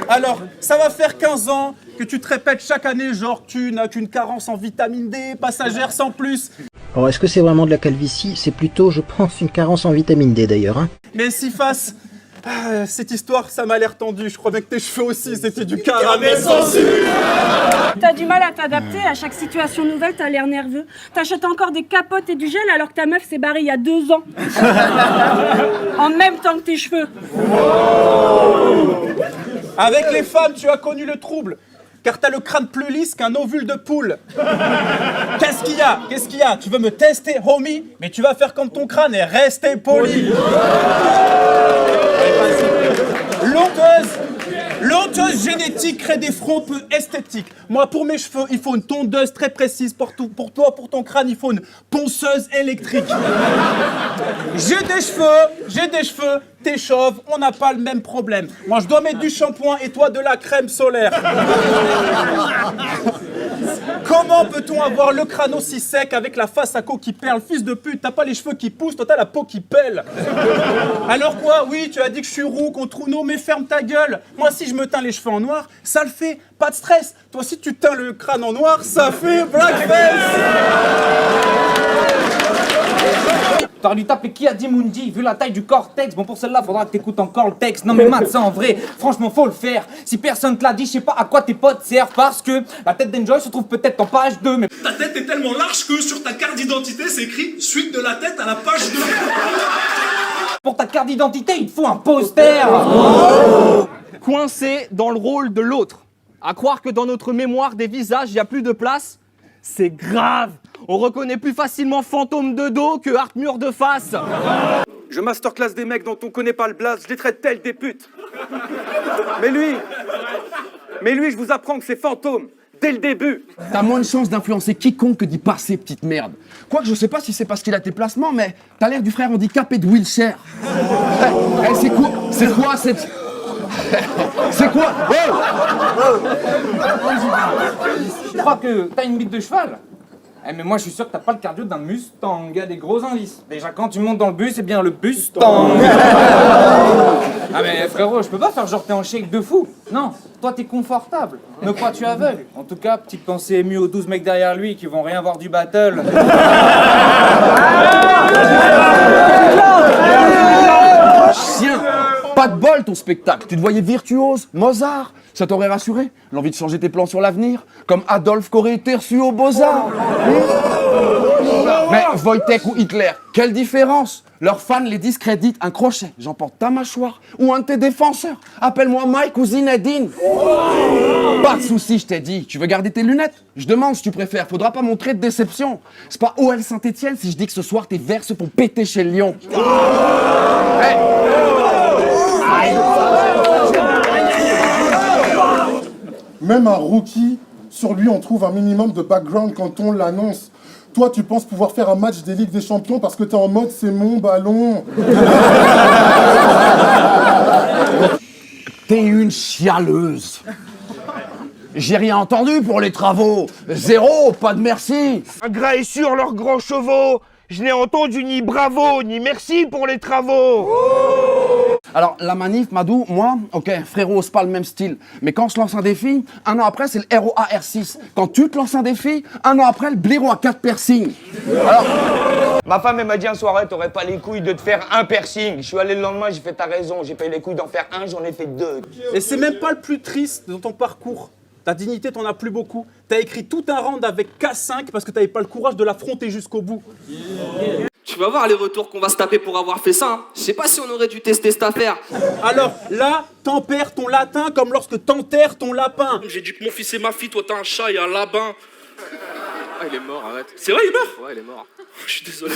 Alors, ça va faire 15 ans que tu te répètes chaque année, genre tu n'as qu'une carence en vitamine D, passagère sans plus. Alors, est-ce que c'est vraiment de la calvitie? C'est plutôt, je pense, une carence en vitamine D d'ailleurs. Hein. Mais si face, cette histoire, ça m'a l'air tendu. Je crois bien que tes cheveux aussi, c'était du caramel sans sucre. T'as du mal à t'adapter, à chaque situation nouvelle, t'as l'air nerveux. T'achètes encore des capotes et du gel alors que ta meuf s'est barrée il y a 2 ans. En même temps que tes cheveux. Avec les femmes, tu as connu le trouble. Car t'as le crâne plus lisse qu'un ovule de poule. Qu'est-ce qu'il y a? Qu'est-ce qu'il y a? Tu veux me tester, homie? Mais tu vas faire comme ton crâne et rester poli. L'onteuse génétique crée des fronts peu esthétiques. Moi, pour mes cheveux, il faut une tondeuse très précise. Pour toi, pour ton crâne, il faut une ponceuse électrique. J'ai des cheveux, t'es chauve, on n'a pas le même problème. Moi, je dois mettre du shampoing et toi de la crème solaire. Comment peut-on avoir le crâne aussi sec avec la face à co qui perle? Fils de pute, t'as pas les cheveux qui poussent, toi t'as la peau qui pèle. Alors quoi? Oui, tu as dit que je suis roux contre Uno, mais ferme ta gueule. Moi, si je me teins les cheveux en noir, ça le fait, pas de stress. Toi, si tu teins le crâne en noir, ça fait blackface. T'aurais dû taper qui a dit Mundi, vu la taille du cortex. Bon, pour celle-là, faudra que t'écoutes encore le texte. Non mais Matt, ça en vrai, franchement, faut le faire. Si personne te l'a dit, je sais pas à quoi tes potes servent, parce que la tête d'Enjoy se trouve peut-être en page 2, mais... Ta tête est tellement large que sur ta carte d'identité, c'est écrit suite de la tête à la page 2. Pour ta carte d'identité, il te faut un poster. Coincé dans le rôle de l'autre. À croire que dans notre mémoire des visages, il y a plus de place, c'est grave. On reconnaît plus facilement fantôme de dos que Arthur de face. Je masterclass des mecs dont on connaît pas le blaze, je les traite tels des putes. Mais lui, je vous apprends que c'est fantôme, dès le début. T'as moins de chance d'influencer quiconque que d'y passer, petite merde. Quoique je sais pas si c'est parce qu'il a tes placements, mais t'as l'air du frère handicapé de Wheelchair. C'est quoi cette... C'est quoi? Je crois que t'as une bite de cheval. Mais moi je suis sûr que t'as pas le cardio d'un Mustang, il y a des gros indices. Déjà quand tu montes dans le bus, c'est bien le Bustang. Ah mais frérot, je peux pas faire genre t'es en shake de fou. Non, toi t'es confortable. Me crois-tu aveugle? En tout cas, petite pensée émue aux 12 mecs derrière lui qui vont rien voir du battle. Chien! Pas de bol ton spectacle, tu te voyais virtuose, Mozart, ça t'aurait rassuré? L'envie de changer tes plans sur l'avenir? Comme Adolphe qu'aurait été reçu aux Beaux-Arts? Mais Wojtek ou Hitler, quelle différence? Leurs fans les discréditent, un crochet, j'emporte ta mâchoire, ou un de tes défenseurs, appelle-moi Mike ou Zinedine. Pas de soucis, je t'ai dit, tu veux garder tes lunettes? Je demande si tu préfères, faudra pas montrer de déception. C'est pas OL Saint-Etienne si je dis que ce soir tes verres se font péter chez le Lion. Hey. Même un rookie, sur lui, on trouve un minimum de background quand on l'annonce. Toi, tu penses pouvoir faire un match des Ligues des Champions parce que t'es en mode c'est mon ballon. T'es une chialeuse. J'ai rien entendu pour les travaux. Zéro, pas de merci. Gras et sur leurs grands chevaux. Je n'ai entendu ni bravo, ni merci pour les travaux. Alors, la manif, Madou, moi, ok, frérot, c'est pas le même style. Mais quand on se lance un défi, un an après, c'est le ROAR6. Quand tu te lances un défi, un an après, le blaireau à 4 piercings. Alors... Ma femme, elle m'a dit un soir, t'aurais pas les couilles de te faire un piercing. Je suis allé le lendemain, j'ai fait ta raison. J'ai pas eu les couilles d'en faire un, j'en ai fait 2. Et c'est même pas le plus triste dans ton parcours. Ta dignité, t'en as plus beaucoup. T'as écrit tout un round avec K5 parce que t'avais pas le courage de l'affronter jusqu'au bout. Tu vas voir les retours qu'on va se taper pour avoir fait ça. Hein. Je sais pas si on aurait dû tester cette affaire. Alors là, tempère ton latin comme lorsque t'enterres ton lapin. J'ai dit que mon fils et ma fille, toi t'as un chat et un lapin. Ah, il est mort, arrête. C'est vrai, il est mort? Ouais, il est mort. Je suis désolé.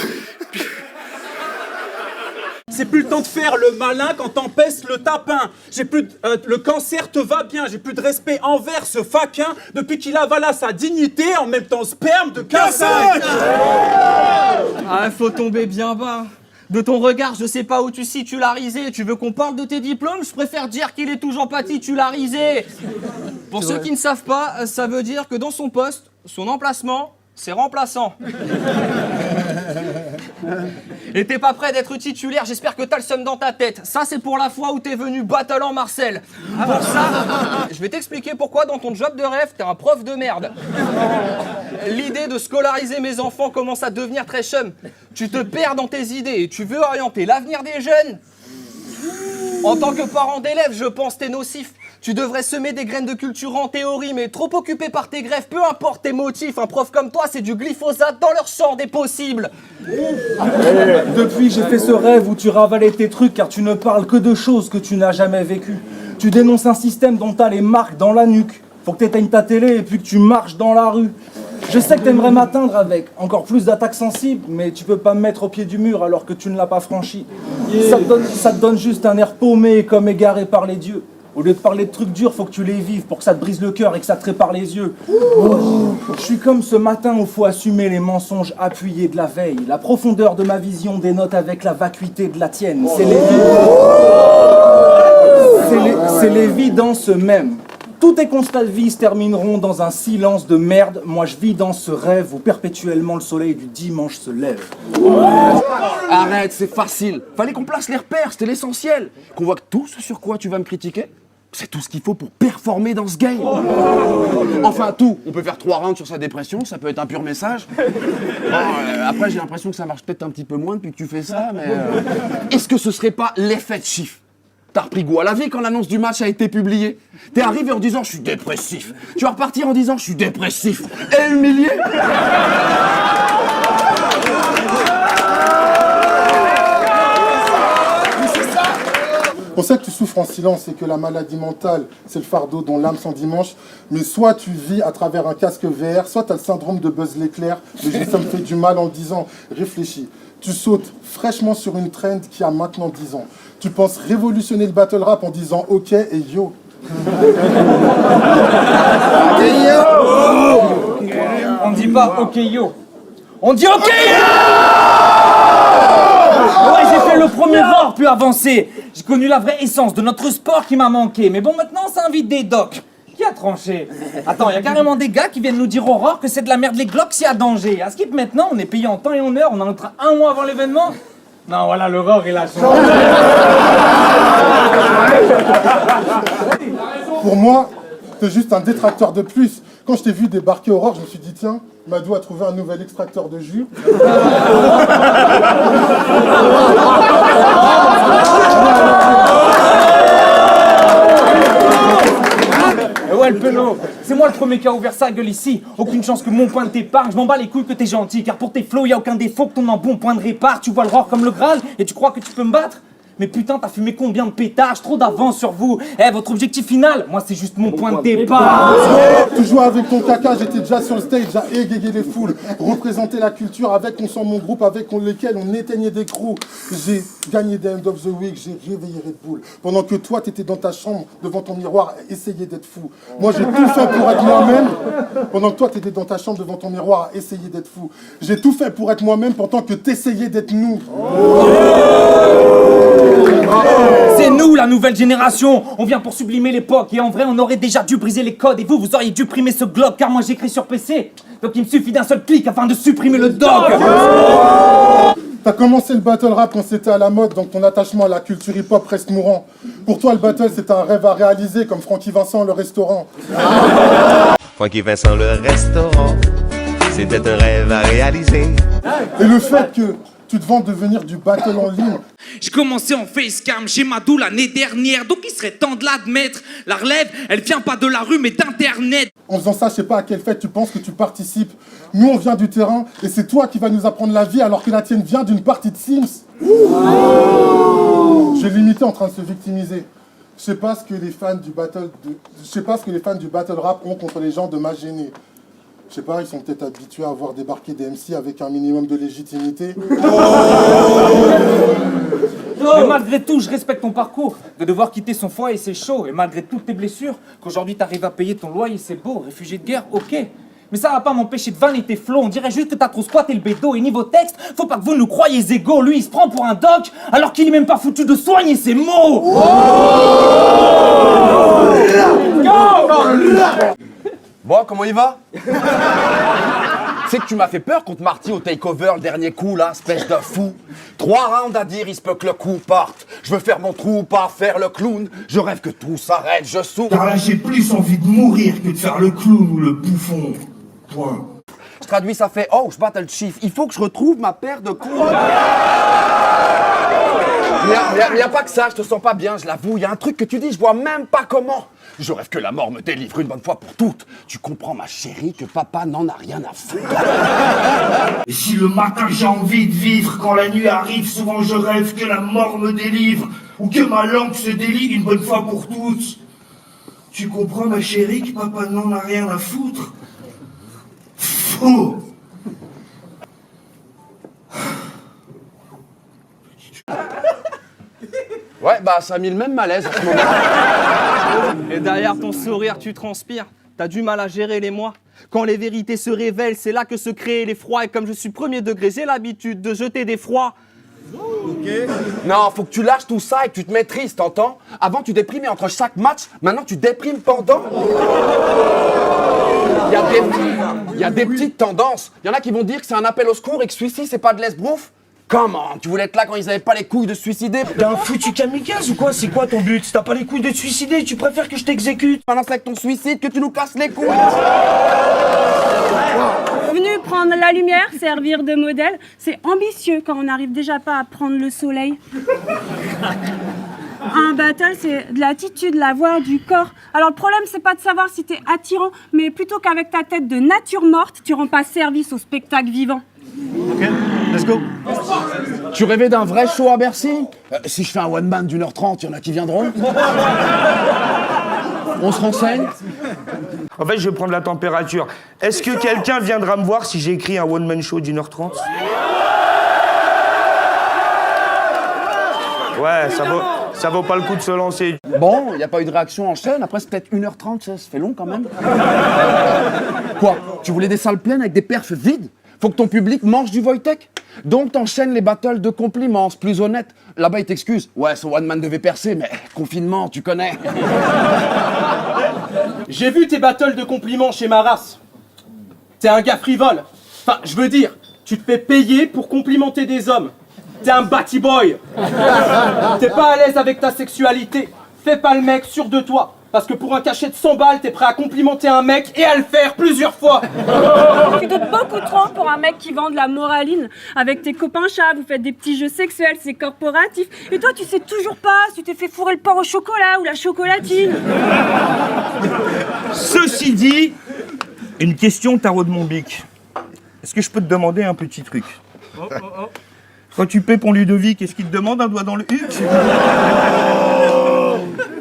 C'est plus le temps de faire le malin quand t'empesses le tapin. J'ai plus le cancer te va bien, j'ai plus de respect envers ce faquin depuis qu'il avala sa dignité en même temps sperme de K5. Ah, faut tomber bien bas. De ton regard, je sais pas où tu titularisé. Tu veux qu'on parle de tes diplômes? Je préfère dire qu'il est toujours pas titularisé. Pour ceux qui ne savent pas, ça veut dire que dans son poste, son emplacement, c'est remplaçant. Et t'es pas prêt d'être titulaire, j'espère que t'as le seum dans ta tête. Ça, c'est pour la fois où t'es venu battle en Marcel. Pour ça, je vais t'expliquer pourquoi dans ton job de rêve, t'es un prof de merde. L'idée de scolariser mes enfants commence à devenir très chum. Tu te perds dans tes idées et tu veux orienter l'avenir des jeunes. En tant que parent d'élève, je pense t'es nocif. Tu devrais semer des graines de culture en théorie, mais trop occupé par tes greffes, peu importe tes motifs. Un prof comme toi, c'est du glyphosate dans leur champ des possibles. Depuis, j'ai fait ce rêve où tu ravalais tes trucs car tu ne parles que de choses que tu n'as jamais vécues. Tu dénonces un système dont t'as les marques dans la nuque. Faut que t'éteignes ta télé et puis que tu marches dans la rue. Je sais que t'aimerais m'atteindre avec encore plus d'attaques sensibles, mais tu peux pas me mettre au pied du mur alors que tu ne l'as pas franchi. Ça te donne juste un air paumé comme égaré par les dieux. Au lieu de parler de trucs durs, faut que tu les vives pour que ça te brise le cœur et que ça te répare les yeux. Je suis comme ce matin où faut assumer les mensonges appuyés de la veille. La profondeur de ma vision dénote avec la vacuité de la tienne. C'est l'évidence même. Tous tes constats de vie se termineront dans un silence de merde. Moi, je vis dans ce rêve où perpétuellement le soleil du dimanche se lève. Arrête, c'est facile. Fallait qu'on place les repères, c'était l'essentiel. Qu'on voit que tout ce sur quoi tu vas me critiquer, c'est tout ce qu'il faut pour performer dans ce game. Enfin, tout. On peut faire 3 rounds sur sa dépression, ça peut être un pur message. Bon, après, j'ai l'impression que ça marche peut-être un petit peu moins depuis que tu fais ça, mais... Est-ce que ce serait pas l'effet de chiffre? T'as repris goût à la vie quand l'annonce du match a été publiée. T'es arrivé en disant « je suis dépressif ». Tu vas repartir en disant « je suis dépressif ». Et humilié. On sait que tu souffres en silence et que la maladie mentale, c'est le fardeau dont l'âme s'endimanche. Mais soit tu vis à travers un casque VR, soit tu as le syndrome de Buzz l'éclair. Mais ça me fait du mal en disant, réfléchis. Tu sautes fraîchement sur une trend qui a maintenant 10 ans. Tu penses révolutionner le battle rap en disant ok et yo. On dit pas ok yo. On dit ok yo. Ouais, j'ai fait le premier roar puis avancé. J'ai connu la vraie essence de notre sport qui m'a manqué. Mais bon, maintenant, ça invite des docs. Qui a tranché? Attends, il y a carrément des gars qui viennent nous dire Aurore que c'est de la merde les glocks, s'il y a danger. À Skip maintenant, on est payé en temps et en heure, on a notre 1 mois avant l'événement. Non, voilà, l'Aurore, il a changé. Pour moi, t'es juste un détracteur de plus. Quand je t'ai vu débarquer Aurore, je me suis dit tiens, Madou a trouvé un nouvel extracteur de jus. Ouais, le penaud, c'est moi le premier qui a ouvert sa gueule ici. Aucune chance que mon point de t'épargne. Je m'en bats les couilles que t'es gentil, car pour tes flots, y a aucun défaut que ton embonpoint de répare. Tu vois le roar comme le Graal et tu crois que tu peux me battre? Mais putain, t'as fumé combien de pétards? Trop d'avance sur vous. Eh, votre objectif final, moi c'est juste mon point de départ. Tu jouais avec ton caca, j'étais déjà sur le stage à égayer les foules, représenter la culture avec mon groupe avec lequel on éteignait des crews. J'ai gagné des End of the Week, j'ai réveillé Red Bull. Pendant que toi, t'étais dans ta chambre devant ton miroir à essayer d'être fou. Moi, j'ai tout fait pour être moi-même. Pendant que toi, t'étais dans ta chambre devant ton miroir à essayer d'être fou. J'ai tout fait pour être moi-même pendant que t'essayais d'être nous. C'est nous la nouvelle génération. On vient pour sublimer l'époque. Et en vrai on aurait déjà dû briser les codes. Et vous auriez dû primer ce globe. Car moi j'écris sur PC. Donc il me suffit d'un seul clic afin de supprimer le dog. T'as commencé le battle rap quand c'était à la mode. Donc ton attachement à la culture hip-hop reste mourant. Pour toi le battle c'était un rêve à réaliser. Comme Francky Vincent le restaurant. Francky Vincent le restaurant, c'était un rêve à réaliser. Et le fait que tu te vends devenir du battle en ligne. J'ai commencé en facecam chez Madou l'année dernière, donc il serait temps de l'admettre. La relève, elle vient pas de la rue mais d'internet. En faisant ça, je sais pas à quelle fête tu penses que tu participes. Nous on vient du terrain et c'est toi qui vas nous apprendre la vie alors que la tienne vient d'une partie de Sims. J'ai limité en train de se victimiser. Je sais pas ce que les fans du battle rap ont contre les gens de ma gênée. Je sais pas, ils sont peut-être habitués à voir débarquer des MC avec un minimum de légitimité. Mais malgré tout, je respecte ton parcours. De devoir quitter son foyer, c'est chaud. Et malgré toutes tes blessures, qu'aujourd'hui t'arrives à payer ton loyer, c'est beau. Réfugié de guerre, ok. Mais ça va pas m'empêcher de vanner tes flots. On dirait juste que t'as trop squatté le bédo. Et niveau texte, faut pas que vous nous croyez égaux. Lui, il se prend pour un doc, alors qu'il est même pas foutu de soigner ses mots. Bon, comment il va? C'est que tu m'as fait peur contre Marty au takeover, le dernier coup là, espèce de fou. 3 rounds à dire, il se peut que le coup parte. Je veux faire mon trou, pas faire le clown. Je rêve que tout s'arrête, je souffre. Car là, j'ai plus envie de mourir que de faire le clown ou le bouffon. Point. Je traduis, ça fait oh, je battle chief. Il faut que je retrouve ma paire de couilles. Mais y a pas que ça, je te sens pas bien, je l'avoue. Y a un truc que tu dis, je vois même pas comment. Je rêve que la mort me délivre une bonne fois pour toutes. Tu comprends, ma chérie, que papa n'en a rien à foutre. Et si le matin j'ai envie de vivre, quand la nuit arrive, souvent je rêve que la mort me délivre, ou que ma langue se délie une bonne fois pour toutes. Tu comprends, ma chérie, que papa n'en a rien à foutre? Faux. Ouais, bah ça a mis le même malaise en ce moment. Et derrière ton sourire, tu transpires. T'as du mal à gérer les mois. Quand les vérités se révèlent, c'est là que se créent les froids. Et comme je suis premier degré, j'ai l'habitude de jeter des froids. Ok. Non, faut que tu lâches tout ça et que tu te maîtrises, t'entends? Avant, tu déprimais entre chaque match, maintenant tu déprimes pendant. Il y a des petites tendances. Il y en a qui vont dire que c'est un appel au secours et que celui-ci, c'est pas de l'esbrouf. Comment? Tu voulais être là quand ils avaient pas les couilles de se suicider? T'es un foutu kamikaze ou quoi? C'est quoi ton but? T'as pas les couilles de te suicider, tu préfères que je t'exécute? Maintenant c'est avec ton suicide que tu nous casses les couilles. Venu prendre la lumière, servir de modèle, c'est ambitieux quand on n'arrive déjà pas à prendre le soleil. Un battle, c'est de l'attitude, la voix, du corps. Alors le problème, c'est pas de savoir si t'es attirant, mais plutôt qu'avec ta tête de nature morte, tu rends pas service au spectacle vivant. Ok, let's go. Tu rêvais d'un vrai show à Bercy? Si je fais un one-man d'1h30, y en a qui viendront? On se renseigne? En fait, je vais prendre la température. Est-ce que quelqu'un viendra me voir si j'ai écrit un one-man show d'1h30? Ouais, ça vaut pas le coup de se lancer. Bon, y a pas eu de réaction en chaîne, après c'est peut-être 1h30, ça fait long quand même. Quoi? Tu voulais des salles pleines avec des perfs vides? Faut que ton public mange du Wojtek. Donc t'enchaînes les battles de compliments, c'est plus honnête. Là-bas, ils t'excusent. Ouais, son one-man devait percer, mais confinement, tu connais. J'ai vu tes battles de compliments chez ma race. T'es un gars frivole. Enfin, je veux dire, tu te fais payer pour complimenter des hommes. T'es un batty boy. T'es pas à l'aise avec ta sexualité. Fais pas le mec sûr de toi. Parce que pour un cachet de 100 balles, t'es prêt à complimenter un mec et à le faire plusieurs fois. Tu doutes beaucoup trop pour un mec qui vend de la moraline. Avec tes copains chats, vous faites des petits jeux sexuels, c'est corporatif. Et toi, tu sais toujours pas si tu t'es fait fourrer le porc au chocolat ou la chocolatine. Ceci dit, une question tarot de mon bic. Est-ce que je peux te demander un petit truc? Quand tu paies ton Ludovic, est-ce qu'il te demande un doigt dans le huc?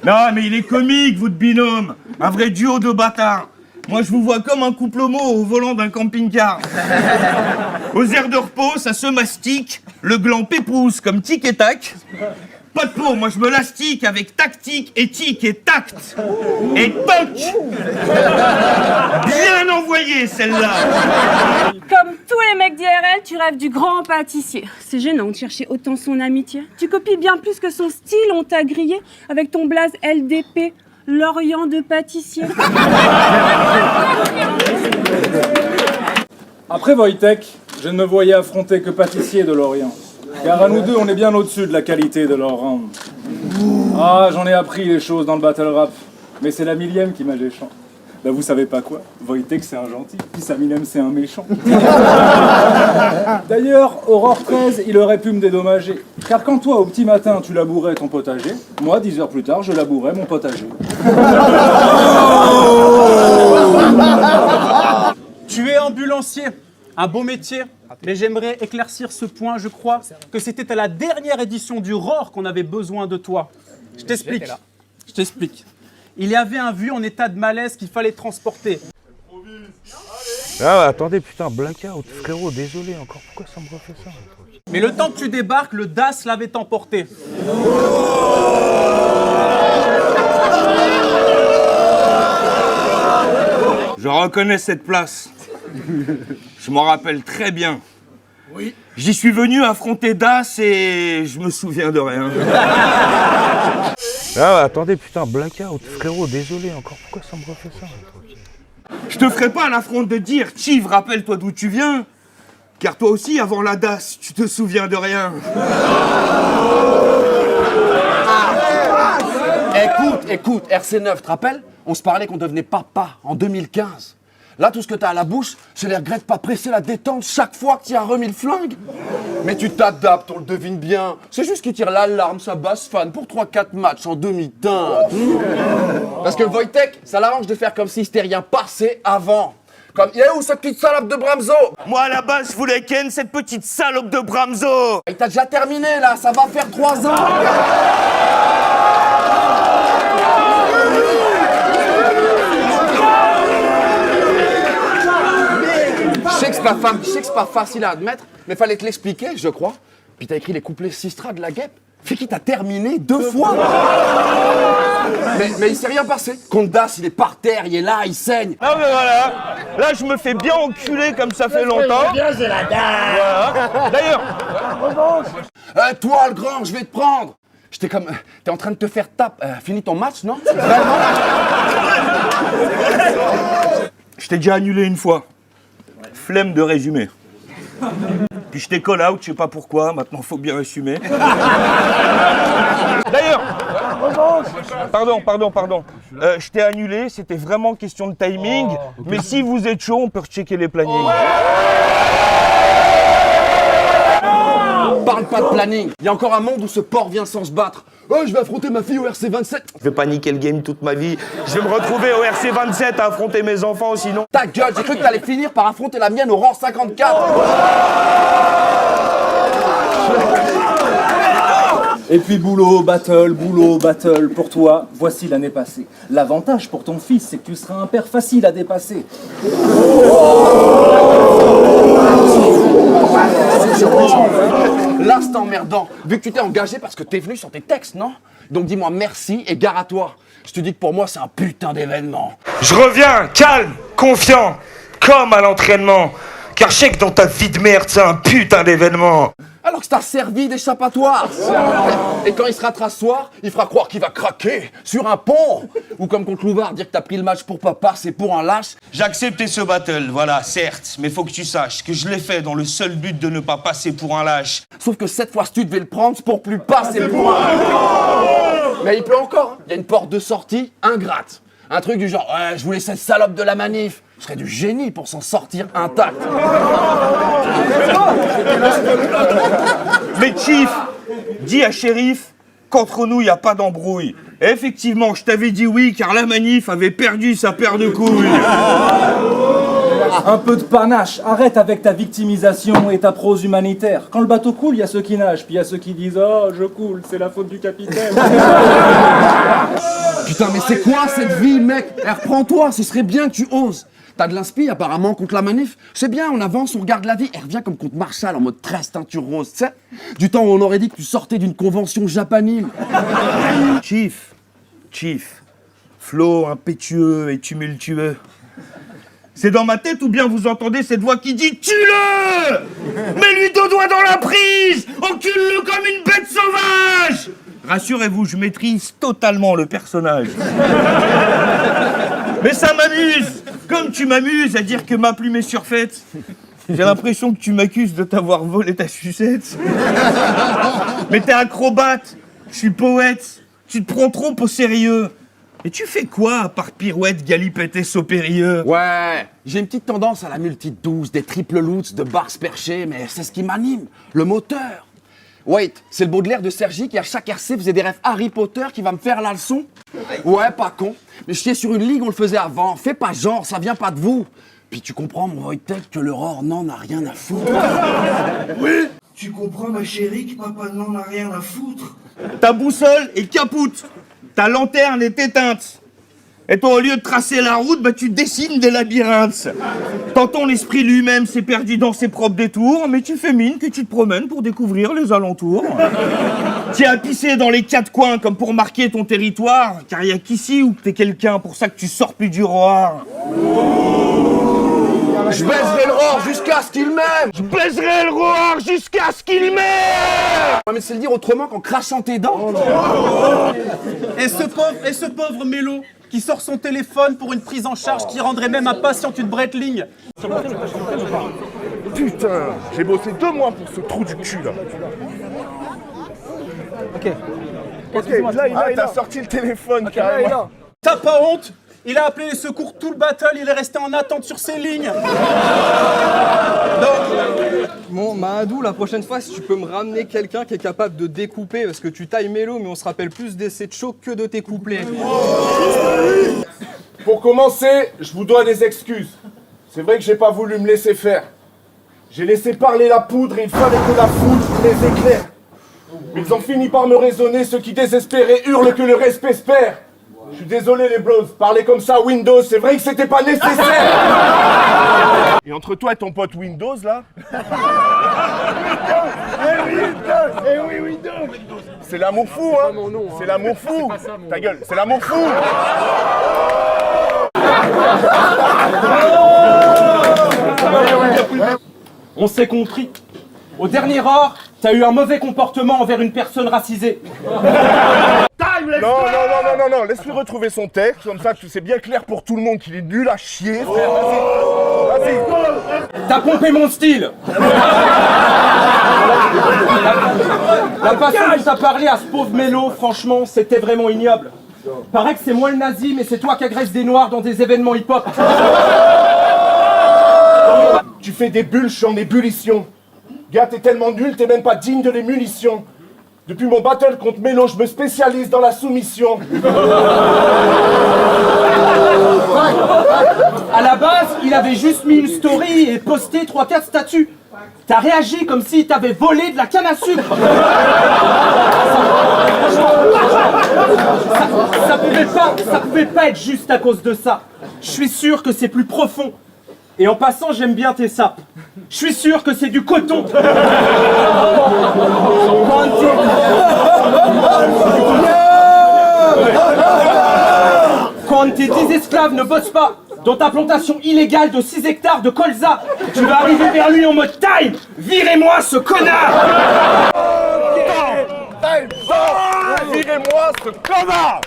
Non, mais il est comique, votre binôme. Un vrai duo de bâtards. Moi, je vous vois comme un couple homo au volant d'un camping-car. Aux aires de repos, ça se mastique. Le gland pépousse comme tic et tac. Pas de peau, moi je me lastique avec tactique, éthique et tact. Et toc. Bien envoyé celle-là. Comme tous les mecs d'IRL, tu rêves du grand pâtissier. C'est gênant de chercher autant son amitié. Tu copies bien plus que son style, on t'a grillé avec ton blaze LDP, Lorient de pâtissier. Après Wojtek, je ne me voyais affronter que pâtissier de Lorient. Car à nous deux, on est bien au-dessus de la qualité de leur round. Ah, j'en ai appris les choses dans le battle rap. Mais c'est la millième qui m'a géchant. Bah vous savez pas quoi, Wojtek c'est un gentil, puis Samilem c'est un méchant. D'ailleurs, Aurore 13, il aurait pu me dédommager. Car quand toi, au petit matin, tu labourais ton potager, moi, 10 heures plus tard, je labourais mon potager. Tu es ambulancier, un beau métier, mais j'aimerais éclaircir ce point. Je crois que c'était à la dernière édition du ROR qu'on avait besoin de toi. Je t'explique. Il y avait un vieux en état de malaise qu'il fallait transporter. Ah, attendez, putain, blackout, frérot, désolé encore, pourquoi ça me refait ça? Mais le temps que tu débarques, le DAS l'avait emporté. Je reconnais cette place. Je m'en rappelle très bien. Oui. J'y suis venu affronter Das et je me souviens de rien. Ah, attendez, putain, blackout, frérot, désolé encore, pourquoi ça me refait ça? Je te ferai pas l'affront de dire, Chiv, rappelle-toi d'où tu viens. Car toi aussi, avant la DAS, tu te souviens de rien. Écoute, RC9, te rappelles? On se parlait qu'on devenait papa en 2015. Là, tout ce que t'as à la bouche, c'est les regrets de pas presser la détente chaque fois que tu as remis le flingue. Mais tu t'adaptes, on le devine bien. C'est juste qu'il tire l'alarme, sa basse fan, pour 3-4 matchs en demi-teinte. Parce que Wojtek, ça l'arrange de faire comme si c'était rien passé avant. Comme, il est où cette petite salope de Bramzo? Moi, à la base, je voulais ken cette petite salope de Bramzo. Il t'a déjà terminé, là, ça va faire 3 ans. Je sais que c'est pas facile à admettre, mais fallait te l'expliquer, je crois. Puis t'as écrit les couplets Sistra de la guêpe. Fait qu'il t'a terminé 2 fois. Mais il s'est rien passé. Condas, il est par terre, il est là, il saigne. Ah mais voilà, là je me fais bien enculer comme ça fait longtemps. Bien, c'est la dalle. Voilà. D'ailleurs, toi le grand, je vais te prendre. J'étais comme, t'es en train de te faire tape. Finis ton match, non? je t'ai déjà annulé une fois. Flemme de résumer. Puis je t'ai call out, je sais pas pourquoi, maintenant faut bien assumer. D'ailleurs, pardon. Je t'ai annulé, c'était vraiment question de timing, mais si vous êtes chaud, on peut rechecker les plannings. Parle pas de planning. Il y a encore un monde où ce porc vient sans se battre. Oh, je vais affronter ma fille au RC27. Je vais pas niquer le game toute ma vie. Je vais me retrouver au RC27 à affronter mes enfants sinon. Ta gueule, j'ai cru que t'allais finir par affronter la mienne au rang 54. Et puis boulot, battle, pour toi, voici l'année passée. L'avantage pour ton fils, c'est que tu seras un père facile à dépasser. Là, c'est emmerdant. Vu que tu t'es engagé parce que t'es venu sur tes textes, non? Donc dis-moi merci et gare à toi. Je te dis que pour moi, c'est un putain d'événement. Je reviens, calme, confiant, comme à l'entraînement. Car je sais que dans ta vie de merde, c'est un putain d'événement. Alors que t'as servi d'échappatoire. Et quand il sera trassoir, il fera croire qu'il va craquer sur un pont. Ou comme contre Louvard, dire que t'as pris le match pour papa, c'est pour un lâche. J'ai accepté ce battle, voilà, certes. Mais faut que tu saches que je l'ai fait dans le seul but de ne pas passer pour un lâche. Sauf que cette fois, si tu devais le prendre, c'est pour plus passer pour un... Mais il peut encore. Il y a une porte de sortie ingrate. Un truc du genre, ouais, je voulais cette salope de la manif. Je serais du génie pour s'en sortir intact. Mais Chief, dis à Shérif qu'entre nous, il n'y a pas d'embrouille. Et effectivement, je t'avais dit oui, car la manif avait perdu sa paire de couilles. Un peu de panache, arrête avec ta victimisation et ta prose humanitaire. Quand le bateau coule, il y a ceux qui nagent, puis il y a ceux qui disent « Oh, je coule, c'est la faute du capitaine ». Putain, mais c'est quoi cette vie, mec? Reprends-toi, ce serait bien que tu oses. T'as de l'inspi apparemment contre la manif. C'est bien, on avance, on regarde la vie. Elle revient comme contre Marshall en mode 13 teinture rose, tu sais. Du temps où on aurait dit que tu sortais d'une convention japanime. Chief, flow impétueux et tumultueux. C'est dans ma tête ou bien vous entendez cette voix qui dit « Tue-le! Mets-lui 2 doigts dans la prise! Encule-le comme une bête sauvage !» Rassurez-vous, je maîtrise totalement le personnage. Mais ça m'amuse! Comme tu m'amuses à dire que ma plume est surfaite. J'ai l'impression que tu m'accuses de t'avoir volé ta sucette. Mais t'es acrobate, je suis poète, tu te prends trop au sérieux. Et tu fais quoi à part pirouette, galipette et saut périlleux? Ouais, j'ai une petite tendance à la multi-douce, des triple loots, de bars perchés, mais c'est ce qui m'anime, le moteur. Wait, c'est le Baudelaire de Sergi qui à chaque RC faisait des rêves Harry Potter qui va me faire la leçon? Ouais, pas con. Mais chier sur une ligue, on le faisait avant. Fais pas genre, ça vient pas de vous. Puis tu comprends, mon Wojtek, que l'aurore n'en a rien à foutre. Oui. Tu comprends, ma chérie, que papa n'en a rien à foutre. Ta boussole est capoute. Ta lanterne est éteinte. Et toi, au lieu de tracer la route, bah, tu dessines des labyrinthes. Tantôt, l'esprit lui-même s'est perdu dans ses propres détours, mais tu fais mine que tu te promènes pour découvrir les alentours. Tu as pissé dans les quatre coins comme pour marquer ton territoire, car il y a qu'ici où t'es quelqu'un, pour ça que tu sors plus du roar. Je baiserai le roar jusqu'à ce qu'il m'aime. Je baiserai le roar jusqu'à ce qu'il m'aime. Ouais, mais c'est le dire autrement qu'en crachant tes dents. Et ce pauvre Mélo qui sort son téléphone pour une prise en charge qui rendrait même impatient une Breitling. Putain, j'ai bossé 2 mois pour ce trou du cul là. Ok, là, t'as sorti le téléphone carrément. T'as pas honte? Il a appelé les secours tout le battle, il est resté en attente sur ses lignes. Bon, Mahadou, la prochaine fois, si tu peux me ramener quelqu'un qui est capable de découper, parce que tu tailles Mélo, mais on se rappelle plus d'essais de choc que de tes couplets. Pour commencer, je vous dois des excuses. C'est vrai que j'ai pas voulu me laisser faire. J'ai laissé parler la poudre et il fallait que la foudre les éclaire. Mais ils ont fini par me raisonner, ceux qui désespérés hurlent que le respect se perd. Je suis désolé les bros, parler comme ça à Windows, c'est vrai que c'était pas nécessaire. Et entre toi et ton pote Windows là... C'est l'amour fou, hein. C'est l'amour fou. Ta gueule, c'est l'amour fou. On s'est compris. Au dernier or, t'as eu un mauvais comportement envers une personne racisée. Non, laisse-lui retrouver son texte, comme ça que c'est bien clair pour tout le monde qu'il est nul à chier, frère. Vas-y. T'as pompé mon style. La façon dont t'as parlé à ce pauvre Mélo, franchement, c'était vraiment ignoble. Paraît que c'est moi le nazi, mais c'est toi qui agresses des noirs dans des événements hip-hop. Tu fais des bulles, je suis en ébullition. Gars, t'es tellement nul, t'es même pas digne de les munitions. Depuis mon battle contre Mélo, je me spécialise dans la soumission. À la base, il avait juste mis une story et posté 3-4 statuts. T'as réagi comme si t'avais volé de la canne à sucre. Ça pouvait pas être juste à cause de ça. Je suis sûr que c'est plus profond. Et en passant, j'aime bien tes sapes. Je suis sûr que c'est du coton. Quand tes 10 esclaves ne bossent pas dans ta plantation illégale de 6 hectares de colza, tu vas arriver vers lui en mode time. Virez-moi ce connard. Virez-moi ce connard.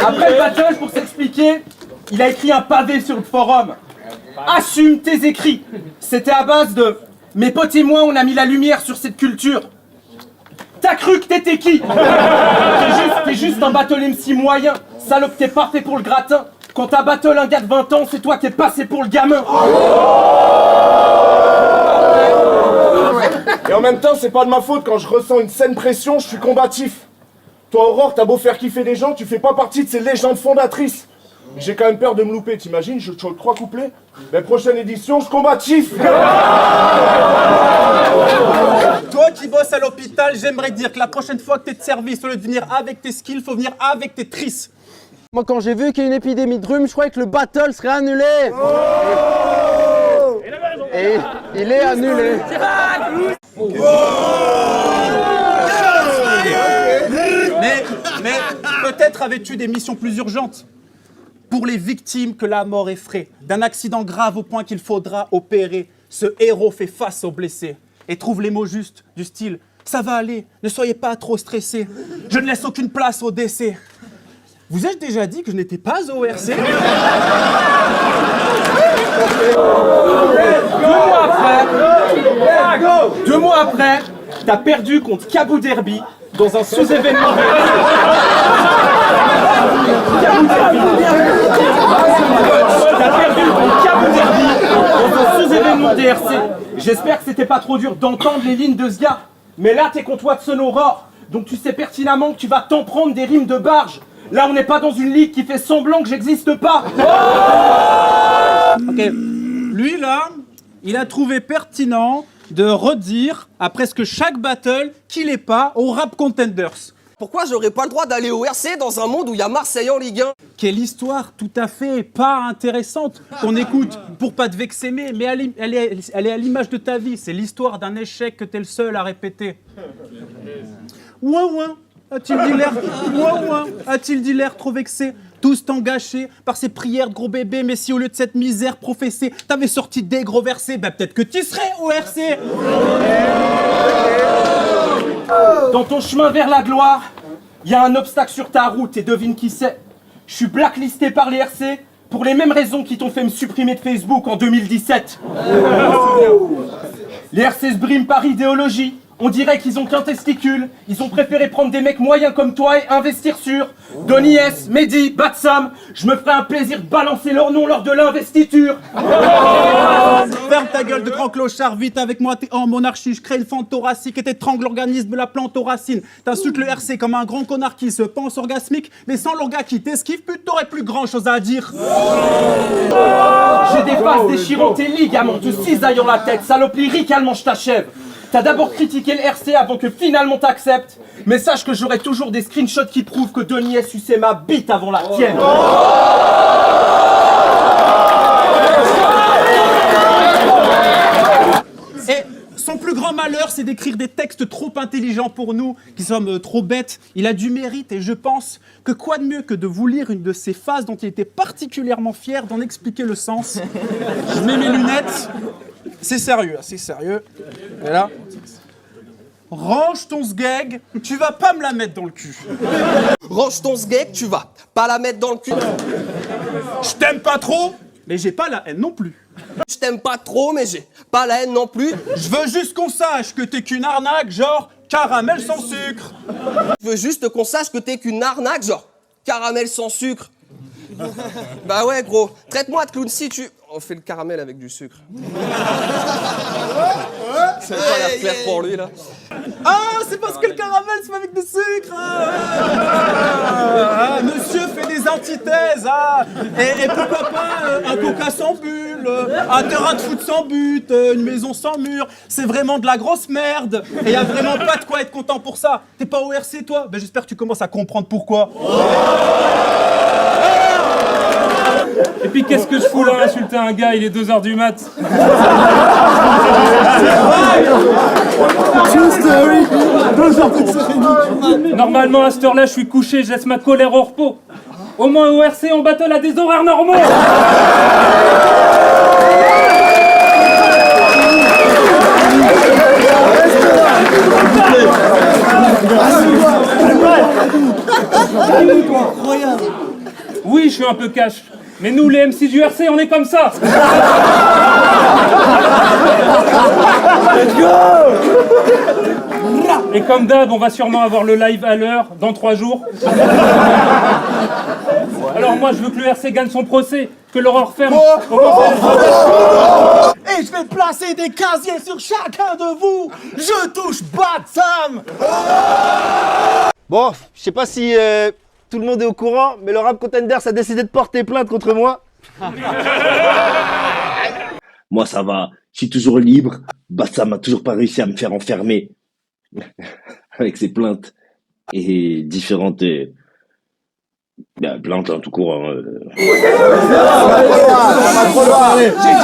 Après le battle, pour s'expliquer, il a écrit un pavé sur le forum. Assume tes écrits. C'était à base de « Mes potes et moi, on a mis la lumière sur cette culture. » T'as cru que t'étais qui? T'es juste un battle MC moyen. Salope, t'es parfait pour le gratin. Quand t'as battle un gars de 20 ans, c'est toi qui es passé pour le gamin. Et en même temps, c'est pas de ma faute, quand je ressens une saine pression, je suis combatif. Toi, Aurore, t'as beau faire kiffer des gens, tu fais pas partie de ces légendes fondatrices. J'ai quand même peur de me louper, t'imagines? Je choque 3 couplets. La prochaine édition, je combatif. Toi qui bosses à l'hôpital, j'aimerais dire que la prochaine fois que t'es de service, au lieu de venir avec tes skills, faut venir avec tes trisses. Moi, quand j'ai vu qu'il y a une épidémie de rhume, je croyais que le battle serait annulé. Et il est annulé. Mais peut-être avais-tu des missions plus urgentes pour les victimes que la mort effraie, d'un accident grave au point qu'il faudra opérer. Ce héros fait face aux blessés et trouve les mots justes du style « Ça va aller, ne soyez pas trop stressés, je ne laisse aucune place au décès. » Vous ai-je déjà dit que je n'étais pas ORC? 2 mois après, t'as perdu contre Kabou Derby dans un sous-événement de T'as perdu contre Kabou Derby dans un sous-événement DRC. J'espère que c'était pas trop dur d'entendre les lignes de ce gars. Mais là, t'es contre Watson Aurore, donc tu sais pertinemment que tu vas t'en prendre des rimes de barge. Là, on n'est pas dans une ligue qui fait semblant que j'existe pas. Ok, lui là, il a trouvé pertinent de redire à presque chaque battle qu'il est pas au Rap Contenders. Pourquoi j'aurais pas le droit d'aller au RC dans un monde où il y a Marseille en Ligue 1? Quelle histoire tout à fait pas intéressante qu'on écoute pour pas te vexer, mais elle est à l'image de ta vie. C'est l'histoire d'un échec que t'es le seul à répéter. Ouin ouin, a-t-il dit l'air ouin ouin, a-t-il dit l'air trop vexé? Tous temps gâchés par ces prières de gros bébés, mais si au lieu de cette misère professée, t'avais sorti des gros versets, bah peut-être que tu serais au RC. Dans ton chemin vers la gloire, il y a un obstacle sur ta route et devine qui c'est. Je suis blacklisté par les RC pour les mêmes raisons qui t'ont fait me supprimer de Facebook en 2017. Les RC se briment par idéologie. On dirait qu'ils ont qu'un testicule. Ils ont préféré prendre des mecs moyens comme toi et investir sur Donny S, Mehdi, Batsam. Je me ferai un plaisir de balancer leur nom lors de l'investiture. Ferme ta gueule de grand clochard, vite avec moi, t'es en monarchie. Je crée une fente thoracique et t'étrangle l'organisme de la plante aux racines. T'insultes le RC comme un grand connard qui se pense orgasmique, mais sans l'orga qui t'esquive, plus t'aurais plus grand chose à dire. J'ai des faces déchirant tes ligaments, te cisaillant la tête, saloperie ricalement je t'achève. T'as d'abord critiqué le RC avant que finalement t'acceptes, mais sache que j'aurai toujours des screenshots qui prouvent que Donny S suçait ma bite avant la tienne. Et son plus grand malheur, c'est d'écrire des textes trop intelligents pour nous, qui sommes trop bêtes. Il a du mérite et je pense que quoi de mieux que de vous lire une de ces phases dont il était particulièrement fier d'en expliquer le sens. Je mets mes lunettes. C'est sérieux, c'est sérieux. Et là, range ton sgeg, tu vas pas me la mettre dans le cul. Range ton sgeg, tu vas pas la mettre dans le cul. Je t'aime pas trop, mais j'ai pas la haine non plus. Je t'aime pas trop, mais j'ai pas la haine non plus. Je veux juste qu'on sache que t'es qu'une arnaque, genre caramel sans sucre. Je veux juste qu'on sache que t'es qu'une arnaque, genre caramel sans sucre. Bah ouais, gros, traite-moi de clown si tu... On fait le caramel avec du sucre. Ça n'a pas l'air clair pour lui, là. Ah, c'est parce que le caramel se fait avec du sucre. Ah, monsieur fait des antithèses. Ah. Et pourquoi pas un coca sans bulle, un terrain de foot sans but, une maison sans mur. C'est vraiment de la grosse merde. Et y a vraiment pas de quoi être content pour ça. T'es pas au RC, toi? Ben j'espère que tu commences à comprendre pourquoi. Et puis qu'est-ce que je fous là à insulter un gars, il est 2h du mat. Normalement à cette heure-là je suis couché, je laisse ma colère au repos. Au moins au RC on battle à des horaires normaux. Oui, je suis un peu cash. Mais nous, les MC du RC, on est comme ça. Et comme d'hab, on va sûrement avoir le live à l'heure, dans 3 jours. Alors moi, je veux que le RC gagne son procès, que l'aurore ferme. Et je vais placer des casiers sur chacun de vous. Je touche Batsam. Bon, je sais pas si tout le monde est au courant, mais le Rap Contenders a décidé de porter plainte contre moi. Moi, ça va. Je suis toujours libre. Batsam a toujours pas réussi à me faire enfermer. Avec ses plaintes. Et différentes... plaintes, en tout court. J'ai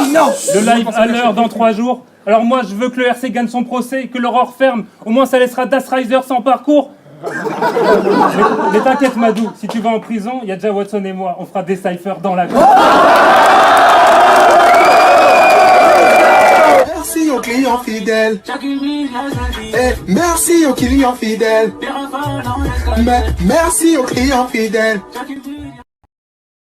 dit non. Le live à l'heure, dans 3 jours. Alors moi, je veux que le RC gagne son procès, que l'aurore ferme. Au moins, ça laissera Das Riser sans parcours. Mais t'inquiète Madou, si tu vas en prison, il y a déjà Watson et moi, on fera des cyphers dans la cour. Merci aux clients fidèles. Merci aux clients fidèles. Merci aux clients fidèles.